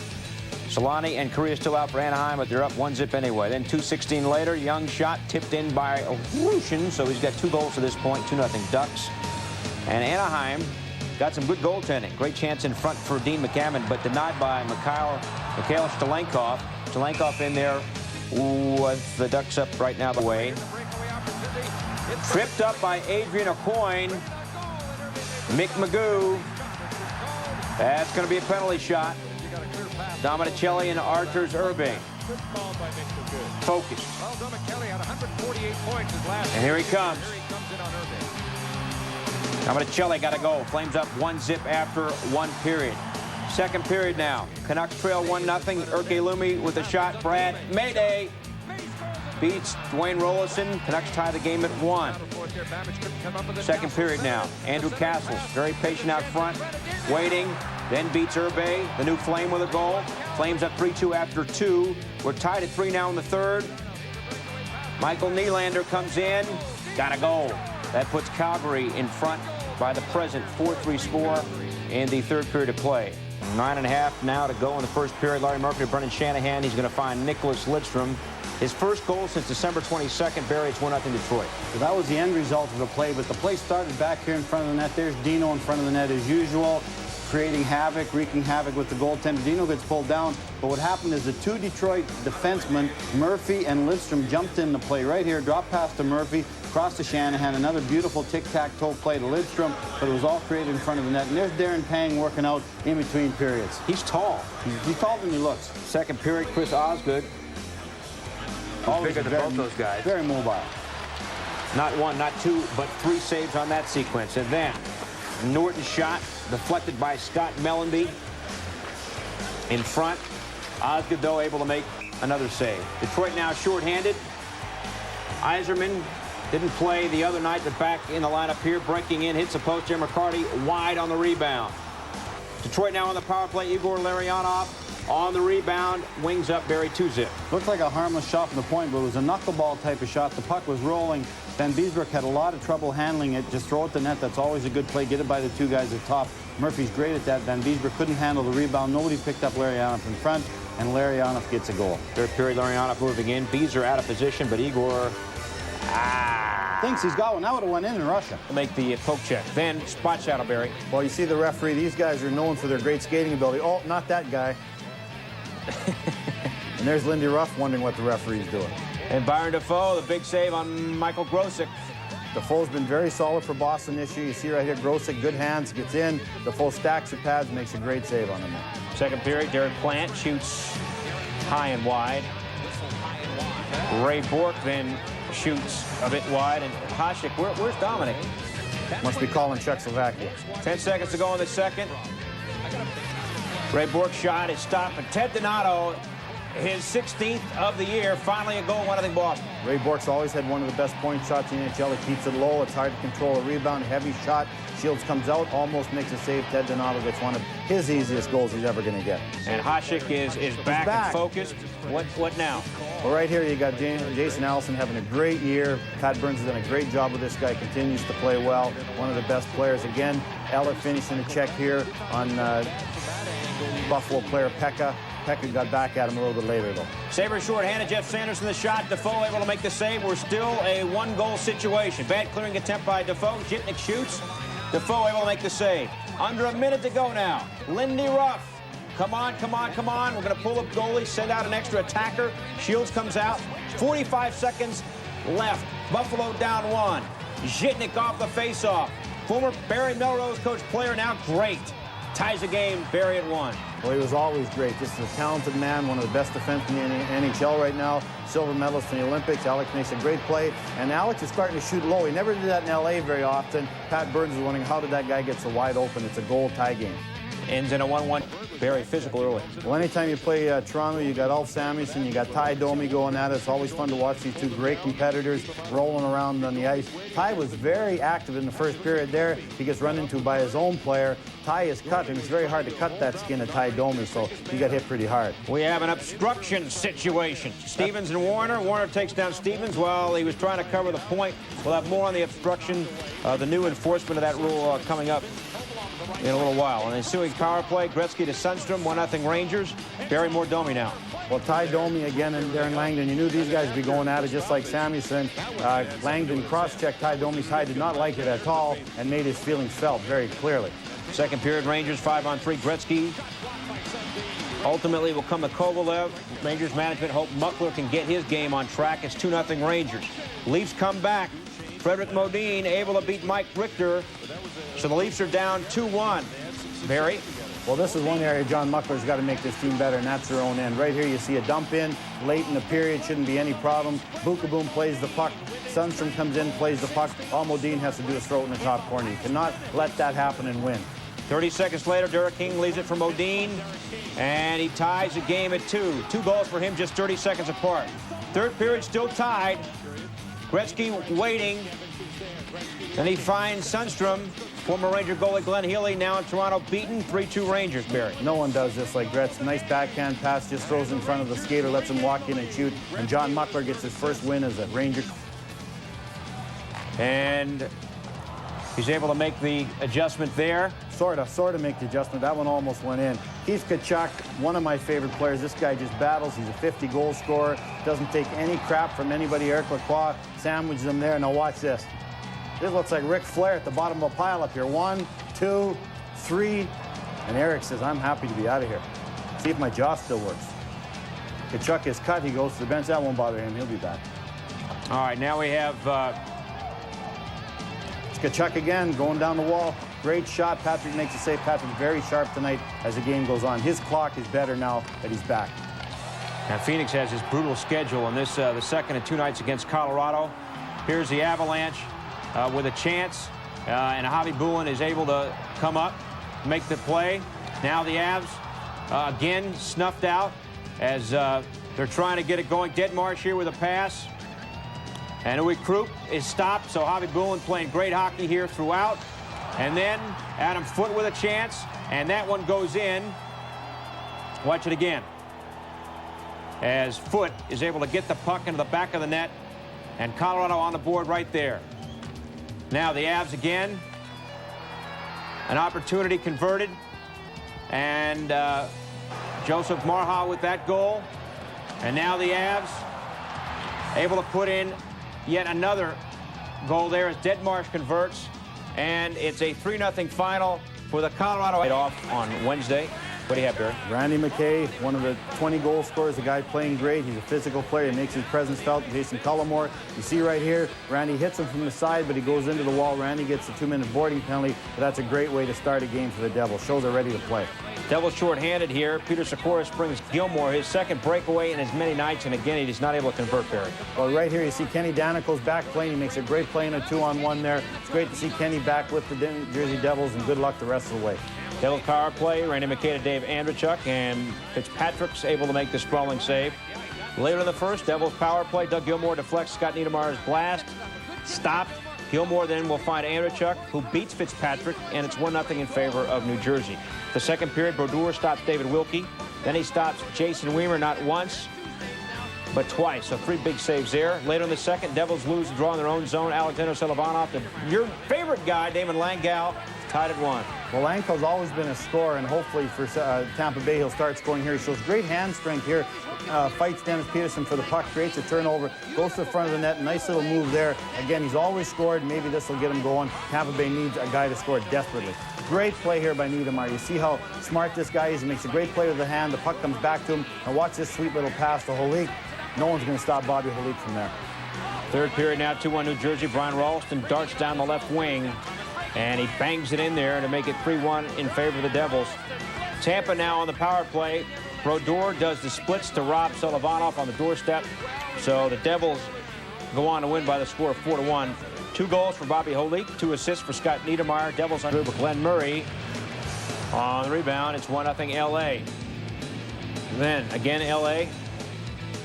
Solani and Korea still out for Anaheim, but they're up 1-0 anyway. Then 2:16 later, Young shot tipped in by Rushin, so he's got 2 goals to this point, 2-0 Ducks. And Anaheim got some good goaltending. Great chance in front for Dean McCammon, but denied by Mikhail Stalenkov. Stalenkov in there with the Ducks up right now the way. Tripped up by Adrian Aucoin. Mick Magoo. That's going to be a penalty shot. Dominicelli and Arturs Urbe. Focused. And here he comes. Dominicelli got a goal. Flames up 1-0 after 1 period. Second period now. Canucks trail 1-0. Urke Lumi with a shot. Brad Mayday beats Dwayne Rollison. Canucks tie the game at 1. Second period now. Andrew Castles, very patient out front, waiting, then beats Urbe, the new Flame with a goal. Flames up 3-2 after 2. We're tied at 3 now in the third. Michael Nylander comes in, got a goal. That puts Calgary in front by the present 4-3 score in the third period of play. 9.5 now to go in the first period. Larry Mercury, Brendan Shanahan. He's going to find Nicholas Lidstrom. His first goal since December 22nd. Barry, it's 1-0 Detroit. So that was the end result of the play, but the play started back here in front of the net. There's Dino in front of the net as usual, creating havoc, wreaking havoc with the goaltender. Dino gets pulled down, but what happened is the 2 Detroit defensemen, Murphy and Lidstrom, jumped in the play right here, dropped past to Murphy, crossed to Shanahan, another beautiful tic-tac-toe play to Lidstrom, but it was all created in front of the net. And there's Darren Pang working out in between periods. He's tall. He's taller than he looks. Second period, Chris Osgood. Always bigger than both those guys. Very mobile. Not 1, not 2, but 3 saves on that sequence. And then Norton's shot deflected by Scott Mellenby in front. Osgood, though, able to make another save. Detroit now shorthanded. Yzerman didn't play the other night, but back in the lineup here, breaking in, hits the post. Jim McCarty wide on the rebound. Detroit now on the power play. Igor Larionov on the rebound, wings up, Barry 2-0. Looked like a harmless shot from the point, but it was a knuckleball type of shot. The puck was rolling. Van Beesbrook had a lot of trouble handling it. Just throw it to the net. That's always a good play. Get it by the 2 guys at top. Murphy's great at that. Van Beesbrook couldn't handle the rebound. Nobody picked up Larionov in front, and Larionov gets a goal. Third period, Larionov moving in. Beezer out of position, but Igor thinks he's got one. That would have went in Russia. To make the poke check. Then spot shadow, Barry. Well, you see the referee. These guys are known for their great skating ability. Oh, not that guy. And there's Lindy Ruff wondering what the referee's doing. And Byron Dafoe, the big save on Michael Grosick. Dafoe's been very solid for Boston this year. You see right here, Grosick, good hands, gets in. Dafoe stacks the pads, makes a great save on him. Second period, Derek Plant shoots high and wide. Ray Bourque then shoots a bit wide. And Hasek, where's Dominic? Must be calling Czechoslovakia. 10 seconds to go in the second. Ray Bourque's shot is stopped, and Ted Donato, his 16th of the year, finally a goal, 1-0 Boston. Ray Bourque's always had one of the best point shots in the NHL. He keeps it low. It's hard to control a rebound. Heavy shot. Shields comes out, almost makes a save. Ted Donato gets one of his easiest goals he's ever going to get. And Hasek is back and focused. What now? Well, right here you got Jason Allison having a great year. Pat Burns has done a great job with this guy. Continues to play well. One of the best players. Again, Eller finishing a check here on Buffalo player Pekka. Pekka got back at him a little bit later, though. Sabres short-handed. Jeff Sanderson the shot. Defoe able to make the save. We're still a 1-goal situation. Bad clearing attempt by Defoe. Jitnik shoots. Defoe able to make the save. Under a minute to go now. Lindy Ruff. Come on, come on, come on. We're going to pull up goalie, send out an extra attacker. Shields comes out. 45 seconds left. Buffalo down 1. Zhitnik off the faceoff. Former Barry Melrose coach player, now great. Ties the game, Barry at 1. Well, he was always great. This is a talented man, one of the best defensemen in the NHL right now. Silver medalist in the Olympics. Alex makes a great play. And Alex is starting to shoot low. He never did that in L.A. very often. Pat Burns is wondering, how did that guy get so wide open? It's a goal tie game. Ends in a 1-1. Very physical early. Well, anytime you play Toronto, you got Ulf Samuelsson, you got Ty Domi going at it. It's always fun to watch these two great competitors rolling around on the ice. Ty was very active in the first period there. He gets run into by his own player. Ty is cut, and it's very hard to cut that skin of Ty Domi, so he got hit pretty hard. We have an obstruction situation. Stevens and Warner. Warner takes down Stevens while he was trying to cover the point. We'll have more on the obstruction, the new enforcement of that rule coming up in a little while. And ensuing power play, Gretzky to Sundstrom, 1-0 Rangers. Barrymore Domi now. Well, Ty Domi again and Darren Langdon. You knew these guys would be going at it just like Samuelsson. Langdon cross-checked Ty Domi. Ty did not like it at all and made his feelings felt very clearly. Second period, Rangers 5-on-3. Gretzky ultimately will come to Kovalev. Rangers management hope Muckler can get his game on track. It's 2-0 Rangers. Leafs come back. Frederick Modine able to beat Mike Richter. So the Leafs are down 2-1. Barry? Well, this is one area John Muckler's got to make this team better, and that's their own end. Right here, you see a dump in late in the period. Shouldn't be any problem. Bukaboom plays the puck. Sundstrom comes in, plays the puck. All Modine has to do is throw it in the top corner. You cannot let that happen and win. 30 seconds later, Derek King leaves it for Modine, and he ties the game at 2. 2 goals for him, just 30 seconds apart. Third period still tied. Gretzky waiting. Then he finds Sundstrom. Former Ranger goalie Glenn Healy now in Toronto beaten. 3-2 Rangers, Barry. No one does this like Gretz. Nice backhand pass, just throws in front of the skater, lets him walk in and shoot. And John Muckler gets his first win as a Ranger. And he's able to make the adjustment there. Sort of make the adjustment. That one almost went in. Keith Tkachuk, one of my favorite players. This guy just battles. He's a 50-goal scorer. Doesn't take any crap from anybody. Eric Lacroix sandwiches him there. Now watch this. This looks like Ric Flair at the bottom of a pile up here. 1, 2, 3. And Eric says, I'm happy to be out of here. See if my jaw still works. Tkachuk is cut. He goes to the bench. That won't bother him. He'll be back. All right, now we have Tkachuk again going down the wall. Great shot. Patrick makes a save. Patrick very sharp tonight as the game goes on. His clock is better now that he's back. Now Phoenix has his brutal schedule in this the second and 2 nights against Colorado. Here's the Avalanche with a chance, and Javi Bulin is able to come up, make the play. Now the Avs again snuffed out as they're trying to get it going. Deadmarsh here with a pass. And Uwe Krupp is stopped, so Javi Bulin playing great hockey here throughout. And then Adam Foote with a chance, and that one goes in. Watch it again. As Foote is able to get the puck into the back of the net, and Colorado on the board right there. Now the Avs again. An opportunity converted, and Joseph Marha with that goal. And now the Avs able to put in yet another goal there as Deadmarsh converts, and it's a 3-0 final for the Colorado. Off on Wednesday. What do you have, Barry? Randy McKay, one of the 20 goal scorers, a guy playing great. He's a physical player. He makes his presence felt. Jason Cullimore, you see right here, Randy hits him from the side, but he goes into the wall. Randy gets a 2-minute boarding penalty, but that's a great way to start a game for the Devils. Shows they're ready to play. Devils short-handed here. Peter Sikoris brings Gilmore his second breakaway in as many nights, and again, he's not able to convert, Barry. Well, right here, you see Kenny Danicle's back playing. He makes a great play in a 2-on-1 there. It's great to see Kenny back with the New Jersey Devils, and good luck the rest of the way. Devils power play, Randy McKay to Dave Andrechuk, and Fitzpatrick's able to make the sprawling save. Later in the first, Devils power play, Doug Gilmore deflects Scott Niedermayer's blast. Stopped. Gilmore then will find Andrechuk, who beats Fitzpatrick, and it's 1-0 in favor of New Jersey. The second period, Brodeur stops David Wilkie. Then he stops Jason Weimer not once, but twice. So 3 big saves there. Later in the second, Devils lose the draw in their own zone. Alexander Selivanov, your favorite guy, Damon Langau, tied at 1. Malenko's always been a scorer, and hopefully for Tampa Bay, he'll start scoring here. He shows great hand strength here. Fights Dennis Peterson for the puck, creates a turnover, goes to the front of the net. Nice little move there. Again, he's always scored. Maybe this will get him going. Tampa Bay needs a guy to score desperately. Great play here by Niedermayer. You see how smart this guy is. He makes a great play with the hand. The puck comes back to him. And watch this sweet little pass to Holik. No one's going to stop Bobby Holik from there. Third period now, 2-1 New Jersey. Brian Ralston darts down the left wing, and he bangs it in there to make it 3-1 in favor of the Devils. Tampa now on the power play. Brodeur does the splits to Rob Sullivanov on the doorstep. So the Devils go on to win by the score of 4-1. 2 goals for Bobby Holik, 2 assists for Scott Niedermayer. Devils under with Glenn Murray on the rebound. It's 1-0 L.A. Then again, L.A.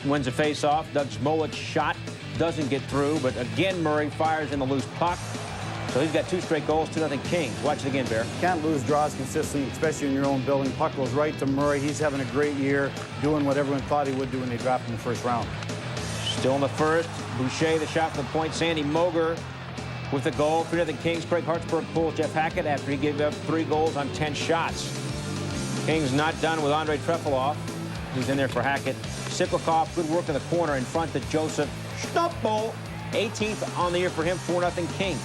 wins a face-off. Doug Smolik's shot doesn't get through, but again Murray fires in the loose puck. So he's got 2 straight goals, 2-0 Kings. Watch it again, Bear. Can't lose draws consistently, especially in your own building. Puck goes right to Murray. He's having a great year, doing what everyone thought he would do when they drafted him in the first round. Still in the first. Boucher, the shot from the point. Sandy Moger with the goal. 3-0 Kings. Craig Hartsburg pulls Jeff Hackett after he gave up 3 goals on 10 shots. Kings not done with Andrei Trefilov. He's in there for Hackett. Siklikov, good work in the corner in front to Joseph Stoppel. 18th on the year for him. 4-0 Kings.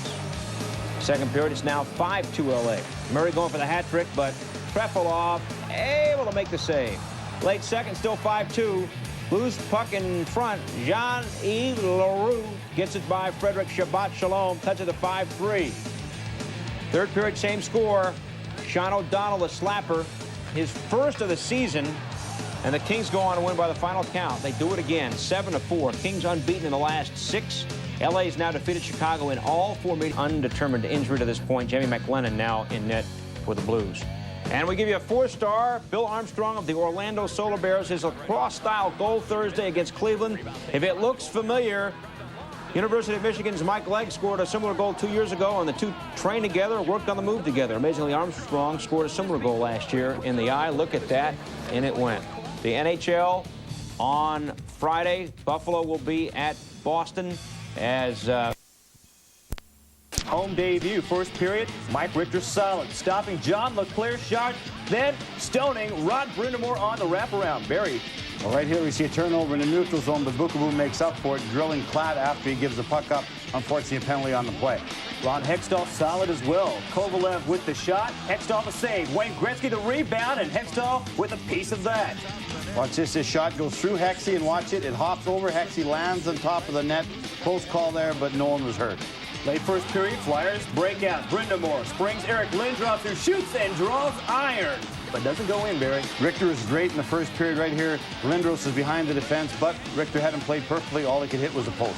Second period, it's now 5-2 LA. Murray going for the hat trick, but Trefilov able to make the save. Late second, still 5-2. Loose puck in front. Jean-Yves Leroux gets it by Frederick Shabbat Shalom. Touches the 5-3. Third period, same score. Sean O'Donnell, the slapper, his first of the season. And the Kings go on to win by the final count. They do it again, 7-4. Kings unbeaten in the last 6. LA has now defeated Chicago in all 4 meetings. Undetermined injury to this point. Jamie McLennan now in net for the Blues. And we give you a 4-star. Bill Armstrong of the Orlando Solar Bears, his lacrosse-style goal Thursday against Cleveland. If it looks familiar, University of Michigan's Mike Legg scored a similar goal 2 years ago, and the two trained together, worked on the move together. Amazingly, Armstrong scored a similar goal last year in the eye. Look at that, and it went. The NHL on Friday. Buffalo will be at Boston as home debut. First period, Mike Richter solid, stopping John LeClair's shot, then stoning Rod Brindamore on the wraparound. Barry. Well, right here we see a turnover in the neutral zone, but Bukavu makes up for it, drilling Klatt after he gives the puck up. Unfortunately, a penalty on the play. Ron Hextall solid as well. Kovalev with the shot, Hextall a save. Wayne Gretzky the rebound, and Hextall with a piece of that. Watch this. This shot goes through Hexy, and watch it. It hops over. Hexy lands on top of the net. Close call there, but no one was hurt. Late first period, Flyers break out. Brindamore springs Eric Lindros, who shoots and draws iron, but doesn't go in, Barry. Richter is great in the first period right here. Lindros is behind the defense, but Richter had him played perfectly. All he could hit was a post.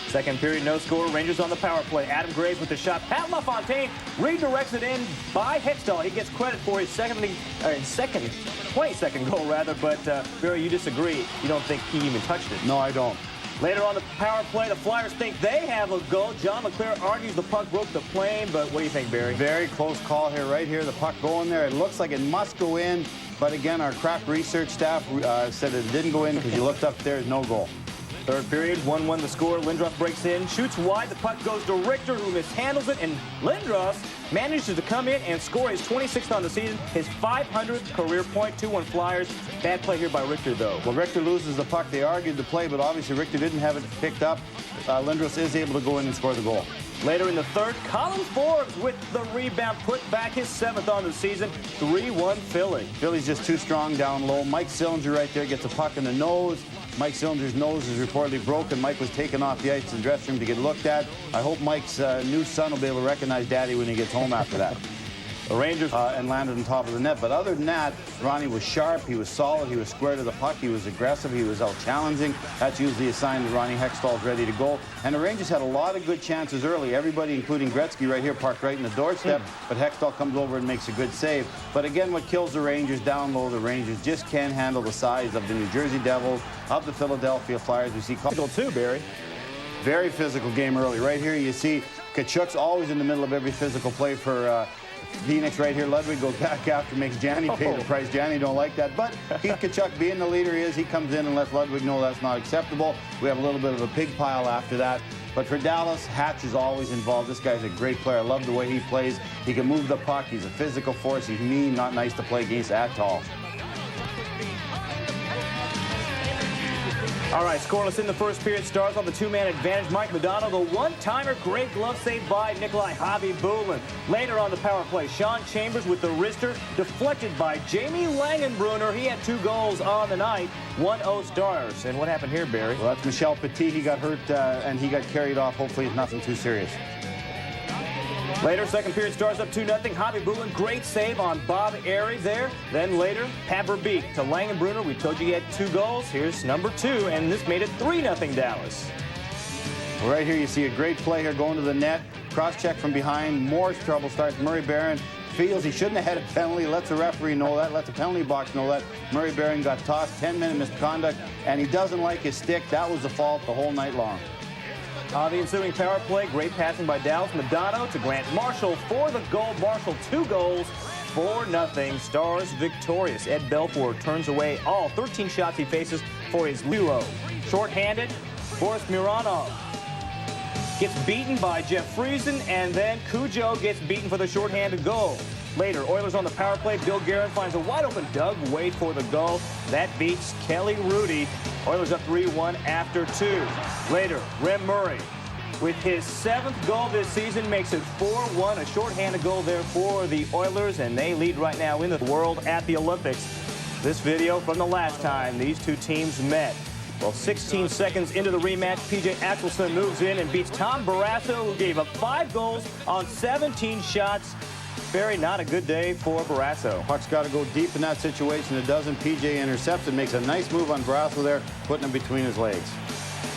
Second period, no score. Rangers on the power play. Adam Graves with the shot. Pat LaFontaine redirects it in by Hextall. He gets credit for his 22nd goal, rather, but Barry, you disagree. You don't think he even touched it. No, I don't. Later on the power play, the Flyers think they have a goal. John LeClair argues the puck broke the plane, but what do you think, Barry? Very close call here, right here. The puck going there. It looks like it must go in, but again, our craft research staff said it didn't go in because you looked up there, no goal. Third period, 1-1 the score. Lindros breaks in, shoots wide. The puck goes to Richter, who mishandles it, and Lindros manages to come in and score his 26th on the season, his 500th career point. 2-1 Flyers. Bad play here by Richter, though. Well, Richter loses the puck. They argued the play, but obviously Richter didn't have it picked up. Lindros is able to go in and score the goal. Later in the third, Colin Forbes with the rebound, put back his 7th on the season. 3-1 Philly. Philly's just too strong down low. Mike Sillinger right there gets a puck in the nose. Mike Sillinger's nose is reportedly broken. Mike was taken off the ice to the dressing room to get looked at. I hope Mike's new son will be able to recognize Daddy when he gets home after that. The Rangers and landed on top of the net. But other than that, Ronnie was sharp. He was solid. He was square to the puck. He was aggressive. He was out challenging. That's usually a sign that Ronnie Hextall's ready to go. And the Rangers had a lot of good chances early. Everybody, including Gretzky, right here, parked right in the doorstep. But Hextall comes over and makes a good save. But again, what kills the Rangers down low, the Rangers just can't handle the size of the New Jersey Devils, of the Philadelphia Flyers. We see physical too, Barry. Very physical game early. Right here, you see Kachuk's always in the middle of every physical play for Phoenix right here. Ludwig goes back after, makes Janny pay the price. Janny don't like that. But Keith Tkachuk, being the leader he is, he comes in and lets Ludwig know that's not acceptable. We have a little bit of a pig pile after that. But for Dallas, Hatch is always involved. This guy's a great player. I love the way he plays. He can move the puck. He's a physical force. He's mean, not nice to play against at all. All right, scoreless in the first period. Stars on the two-man advantage. Mike Modano, the one-timer, great glove save by Nikolai Khabibulin. Later on the power play, Sean Chambers with the wrister, deflected by Jamie Langenbrunner. He had 2 goals on the night. 1-0 Stars. And what happened here, Barry? Well, that's Michel Petit. He got hurt and he got carried off. Hopefully it's nothing too serious. Later, second period, Stars up 2-0. Khabibulin, great save on Bob Airy there. Then later, Pat Verbeek to Langenbrunner. We told you he had 2 goals. Here's number 2, and this made it 3-0 Dallas. Well, right here, you see a great play here going to the net. Cross-check from behind. More trouble starts. Murray Barron feels he shouldn't have had a penalty. Lets the referee know that. Lets the penalty box know that. Murray Barron got tossed. 10-minute misconduct, and he doesn't like his stick. That was the fault the whole night long. The ensuing power play, great passing by Dallas. Modano to Grant Marshall for the goal. Marshall 2 goals, 4-0. Stars victorious. Ed Belfour turns away all 13 shots he faces for his duo. Short-handed, Boris Mironov gets beaten by Jeff Friesen, and then Cujo gets beaten for the short-handed goal. Later, Oilers on the power play. Bill Guerin finds a wide-open Doug Wade for the goal. That beats Kelly Rudy. Oilers up 3-1 after 2. Later, Rem Murray, with his 7th goal this season, makes it 4-1. A short-handed goal there for the Oilers, and they lead right now in the world at the Olympics. This video from the last time these two teams met. Well, 16 seconds into the rematch, P.J. Axelson moves in and beats Tom Barrasso, who gave up 5 goals on 17 shots. Barry, not a good day for Barrasso. Puck's got to go deep in that situation. It doesn't. P.J. intercepts and makes a nice move on Barrasso there, putting him between his legs.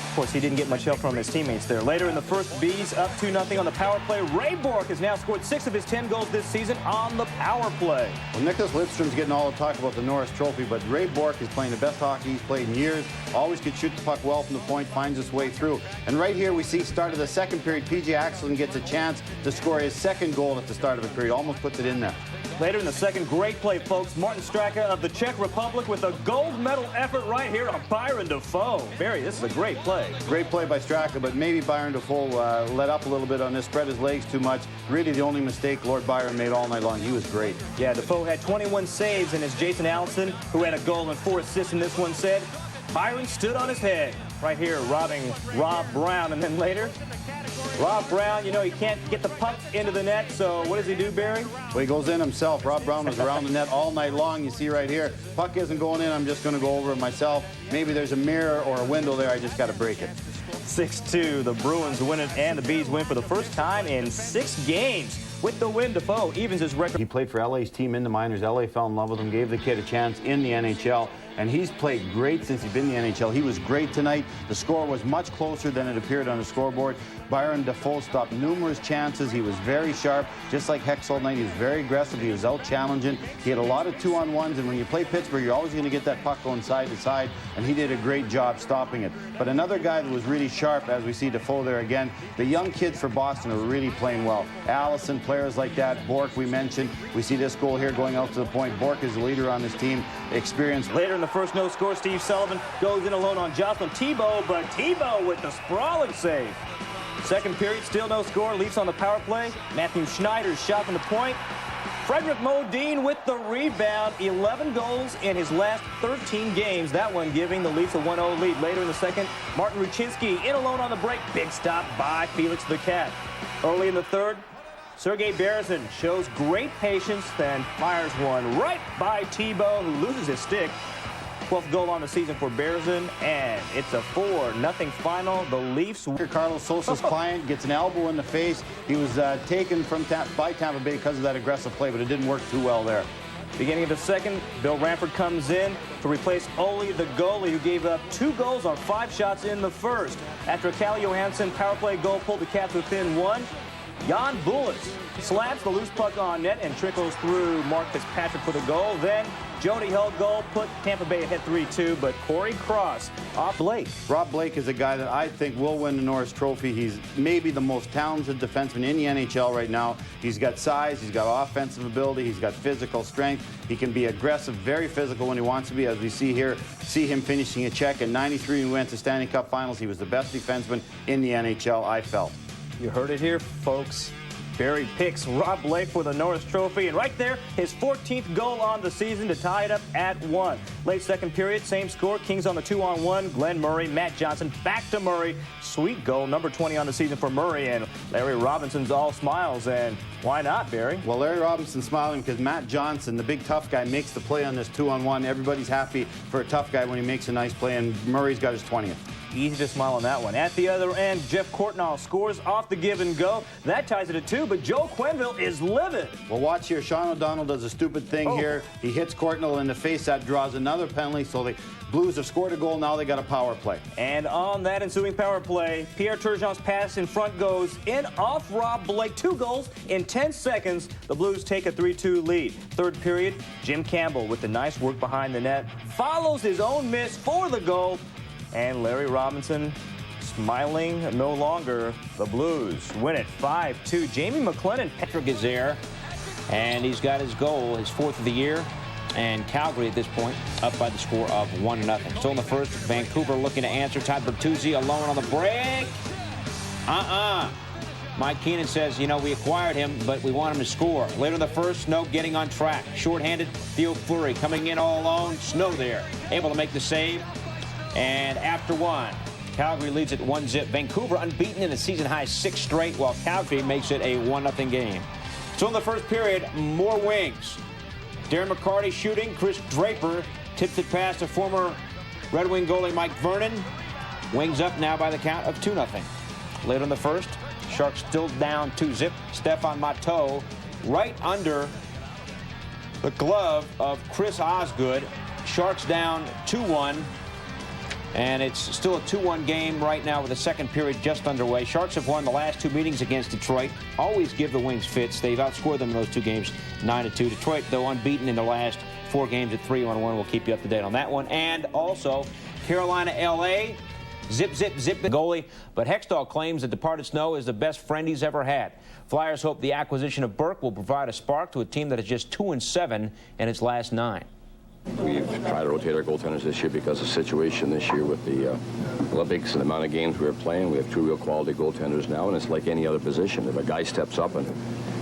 Of course, he didn't get much help from his teammates there. Later in the first, Bees up 2-0 on the power play. Ray Bourque has now scored 6 of his 10 goals this season on the power play. Well, Nicholas Lidstrom's getting all the talk about the Norris Trophy, but Ray Bourque is playing the best hockey he's played in years. Always could shoot the puck well from the point, finds his way through. And right here we see start of the second period, P.J. Axelson gets a chance to score his 2nd goal at the start of the period. Almost puts it in there. Later in the second, great play, folks. Martin Straka of the Czech Republic with a gold medal effort right here on Byron Dafoe. Barry, this is a great play. Great play by Straka, but maybe Byron Dafoe let up a little bit on this, spread his legs too much. Really the only mistake Lord Byron made all night long. He was great. Yeah, Dafoe had 21 saves, and as Jason Allison, who had a goal and 4 assists in this one, said, Byron stood on his head. Right here, robbing Rob Brown, and then later, Rob Brown, you know, he can't get the puck into the net, so what does he do, Barry? Well, he goes in himself. Rob Brown was around the net all night long. You see right here, puck isn't going in. I'm just going to go over it myself. Maybe there's a mirror or a window there. I just got to break it. 6-2, the Bruins win it, and the Bees win for the first time in 6 games. With the win, Dafoe evens his record. He played for LA's team in the minors. LA fell in love with him, gave the kid a chance in the NHL, and he's played great since he's been in the NHL. He was great tonight. The score was much closer than it appeared on the scoreboard. Byron Dafoe stopped numerous chances. He was very sharp, just like Hex all night. He was very aggressive. He was out challenging. He had a lot of 2-on-1s, and when you play Pittsburgh, you're always going to get that puck going side to side, and he did a great job stopping it. But another guy that was really sharp, as we see Dafoe there again, the young kids for Boston are really playing well. Allison, players like that. Bourque, we mentioned. We see this goal here going out to the point. Bourque is the leader on this team. Experience. Later in the first no score, Steve Sullivan goes in alone on Jocelyn Thibault, but Thibault with the sprawling save. Second period, still no score. Leafs on the power play. Matthew Schneider's shot from the point. Frederick Modine with the rebound. 11 goals in his last 13 games. That one giving the Leafs a 1-0 lead. Later in the second, Martin Ruchinski in alone on the break. Big stop by Felix the Cat. Early in the third, Sergei Berezin shows great patience, then fires one right by Thibault, who loses his stick. 12th goal on the season for Berezin, and it's a 4-0 final. The Leafs. Carlos Sosa's client gets an elbow in the face. He was taken by Tampa Bay because of that aggressive play, but it didn't work too well there. Beginning of the second, Bill Ranford comes in to replace Ole, the goalie, who gave up 2 goals on 5 shots in the first. After a Calle Johansson power play goal pulled the Caps within 1, Jan Bulis slaps the loose puck on net and trickles through Mark Fitzpatrick for the goal. Then Jody Hill goal put Tampa Bay ahead 3-2, but Corey Cross off Blake. Rob Blake is a guy that I think will win the Norris Trophy. He's maybe the most talented defenseman in the NHL right now. He's got size, he's got offensive ability, he's got physical strength. He can be aggressive, very physical when he wants to be, as we see here. See him finishing a check. In '93, we went to Stanley Cup Finals. He was the best defenseman in the NHL, I felt. You heard it here, folks. Barry picks Rob Blake for the Norris Trophy, and right there, his 14th goal on the season to tie it up at 1. Late second period, same score. Kings on the 2-on-1. Glenn Murray, Matt Johnson, back to Murray. Sweet goal, number 20 on the season for Murray, and Larry Robinson's all smiles, and why not, Barry? Well, Larry Robinson's smiling because Matt Johnson, the big tough guy, makes the play on this 2-on-1. Everybody's happy for a tough guy when he makes a nice play, and Murray's got his 20th. Easy to smile on that one. At the other end, Jeff Courtnall scores off the give and go. That ties it at 2, but Joe Quenneville is livid. Well, watch here. Sean O'Donnell does a stupid thing here. He hits Courtnall in the face. That draws another penalty, so the Blues have scored a goal. Now they got a power play. And on that ensuing power play, Pierre Turgeon's pass in front goes in off Rob Blake. 2 goals in 10 seconds. The Blues take a 3-2 lead. Third period, Jim Campbell with the nice work behind the net follows his own miss for the goal. And Larry Robinson smiling no longer. The Blues win it 5-2. Jamie McLennan. Patrick is there, and he's got his goal, his 4th of the year. And Calgary at this point up by the score of 1-0. Still in the first, Vancouver looking to answer. Todd Bertuzzi alone on the break. Mike Keenan says, you know, we acquired him, but we want him to score. Later in the first, Snow getting on track. Shorthanded, Theo Fleury coming in all alone. Snow there, able to make the save. And after 1, Calgary leads it 1-0. Vancouver unbeaten in a season-high 6 straight, while Calgary makes it a 1-0 game. So in the first period, more wings. Darren McCarty shooting. Chris Draper tips it past to former Red Wing goalie Mike Vernon. Wings up now by the count of 2-0. Later in the first, Sharks still down 2-0. Stefan Matteau right under the glove of Chris Osgood. Sharks down 2-1. And it's still a 2-1 game right now with the second period just underway. Sharks have won the last 2 meetings against Detroit. Always give the Wings fits. They've outscored them in those 2 games, 9-2. Detroit, though, unbeaten in the last 4 games at 3-1. We'll keep you up to date on that one. And also, Carolina, L.A., zip the goalie. But Hextall claims that departed Snow is the best friend he's ever had. Flyers hope the acquisition of Burke will provide a spark to a team that is just 2-7 in its last 9. We've tried to rotate our goaltenders this year because of the situation this year with the Olympics and the amount of games we were playing. We have 2 real quality goaltenders now, and it's like any other position. If a guy steps up and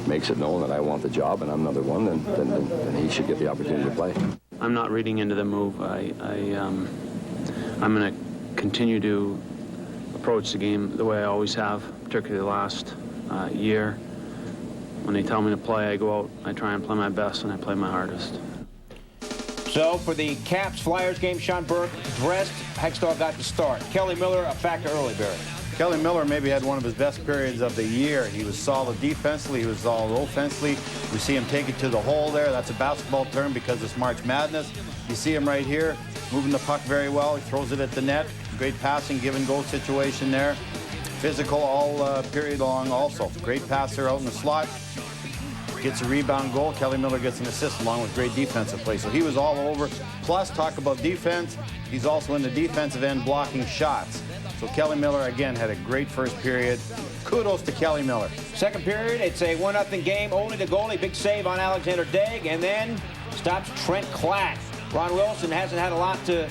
makes it known that I want the job and I'm another one, then he should get the opportunity to play. I'm not reading into the move. I'm going to continue to approach the game the way I always have, particularly the last year. When they tell me to play, I go out, I try and play my best, and I play my hardest. So for the Caps-Flyers game, Sean Burke dressed. Hextall got the start. Kelly Miller, a factor early, Barry. Kelly Miller maybe had one of his best periods of the year. He was solid defensively. He was solid offensively. We see him take it to the hole there. That's a basketball term because it's March Madness. You see him right here, moving the puck very well. He throws it at the net. Great passing, give and go situation there. Physical all period long also. Great passer out in the slot. Gets a rebound goal. Kelly Miller gets an assist along with great defensive play. So he was all over. Plus, talk about defense, he's also in the defensive end blocking shots. So Kelly Miller, again, had a great first period. Kudos to Kelly Miller. Second period, it's a 1-0 game. Only the goalie, big save on Alexander Daig, and then stops Trent Klatt. Ron Wilson hasn't had a lot to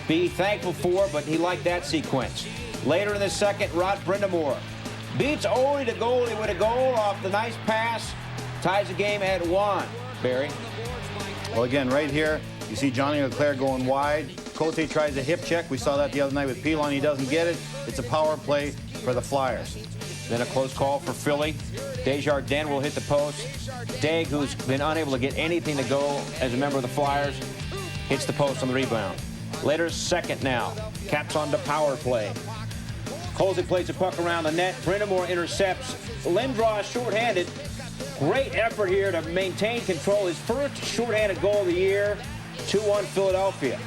be thankful for, but he liked that sequence. Later in the second, Rod Brindamore beats only the goalie with a goal off the nice pass. Ties the game at 1. Barry. Well, again, right here, you see Johnny Leclerc going wide. Cote tries a hip check. We saw that the other night with Pilon. He doesn't get it. It's a power play for the Flyers. Then a close call for Philly. Desjardins will hit the post. Daig, who's been unable to get anything to go as a member of the Flyers, hits the post on the rebound. Later, second now. Caps on the power play. Colsey plays the puck around the net. Brindamore intercepts. Lindros shorthanded. Great effort here to maintain control. His first shorthanded goal of the year. 2-1 Philadelphia.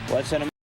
Let's send him.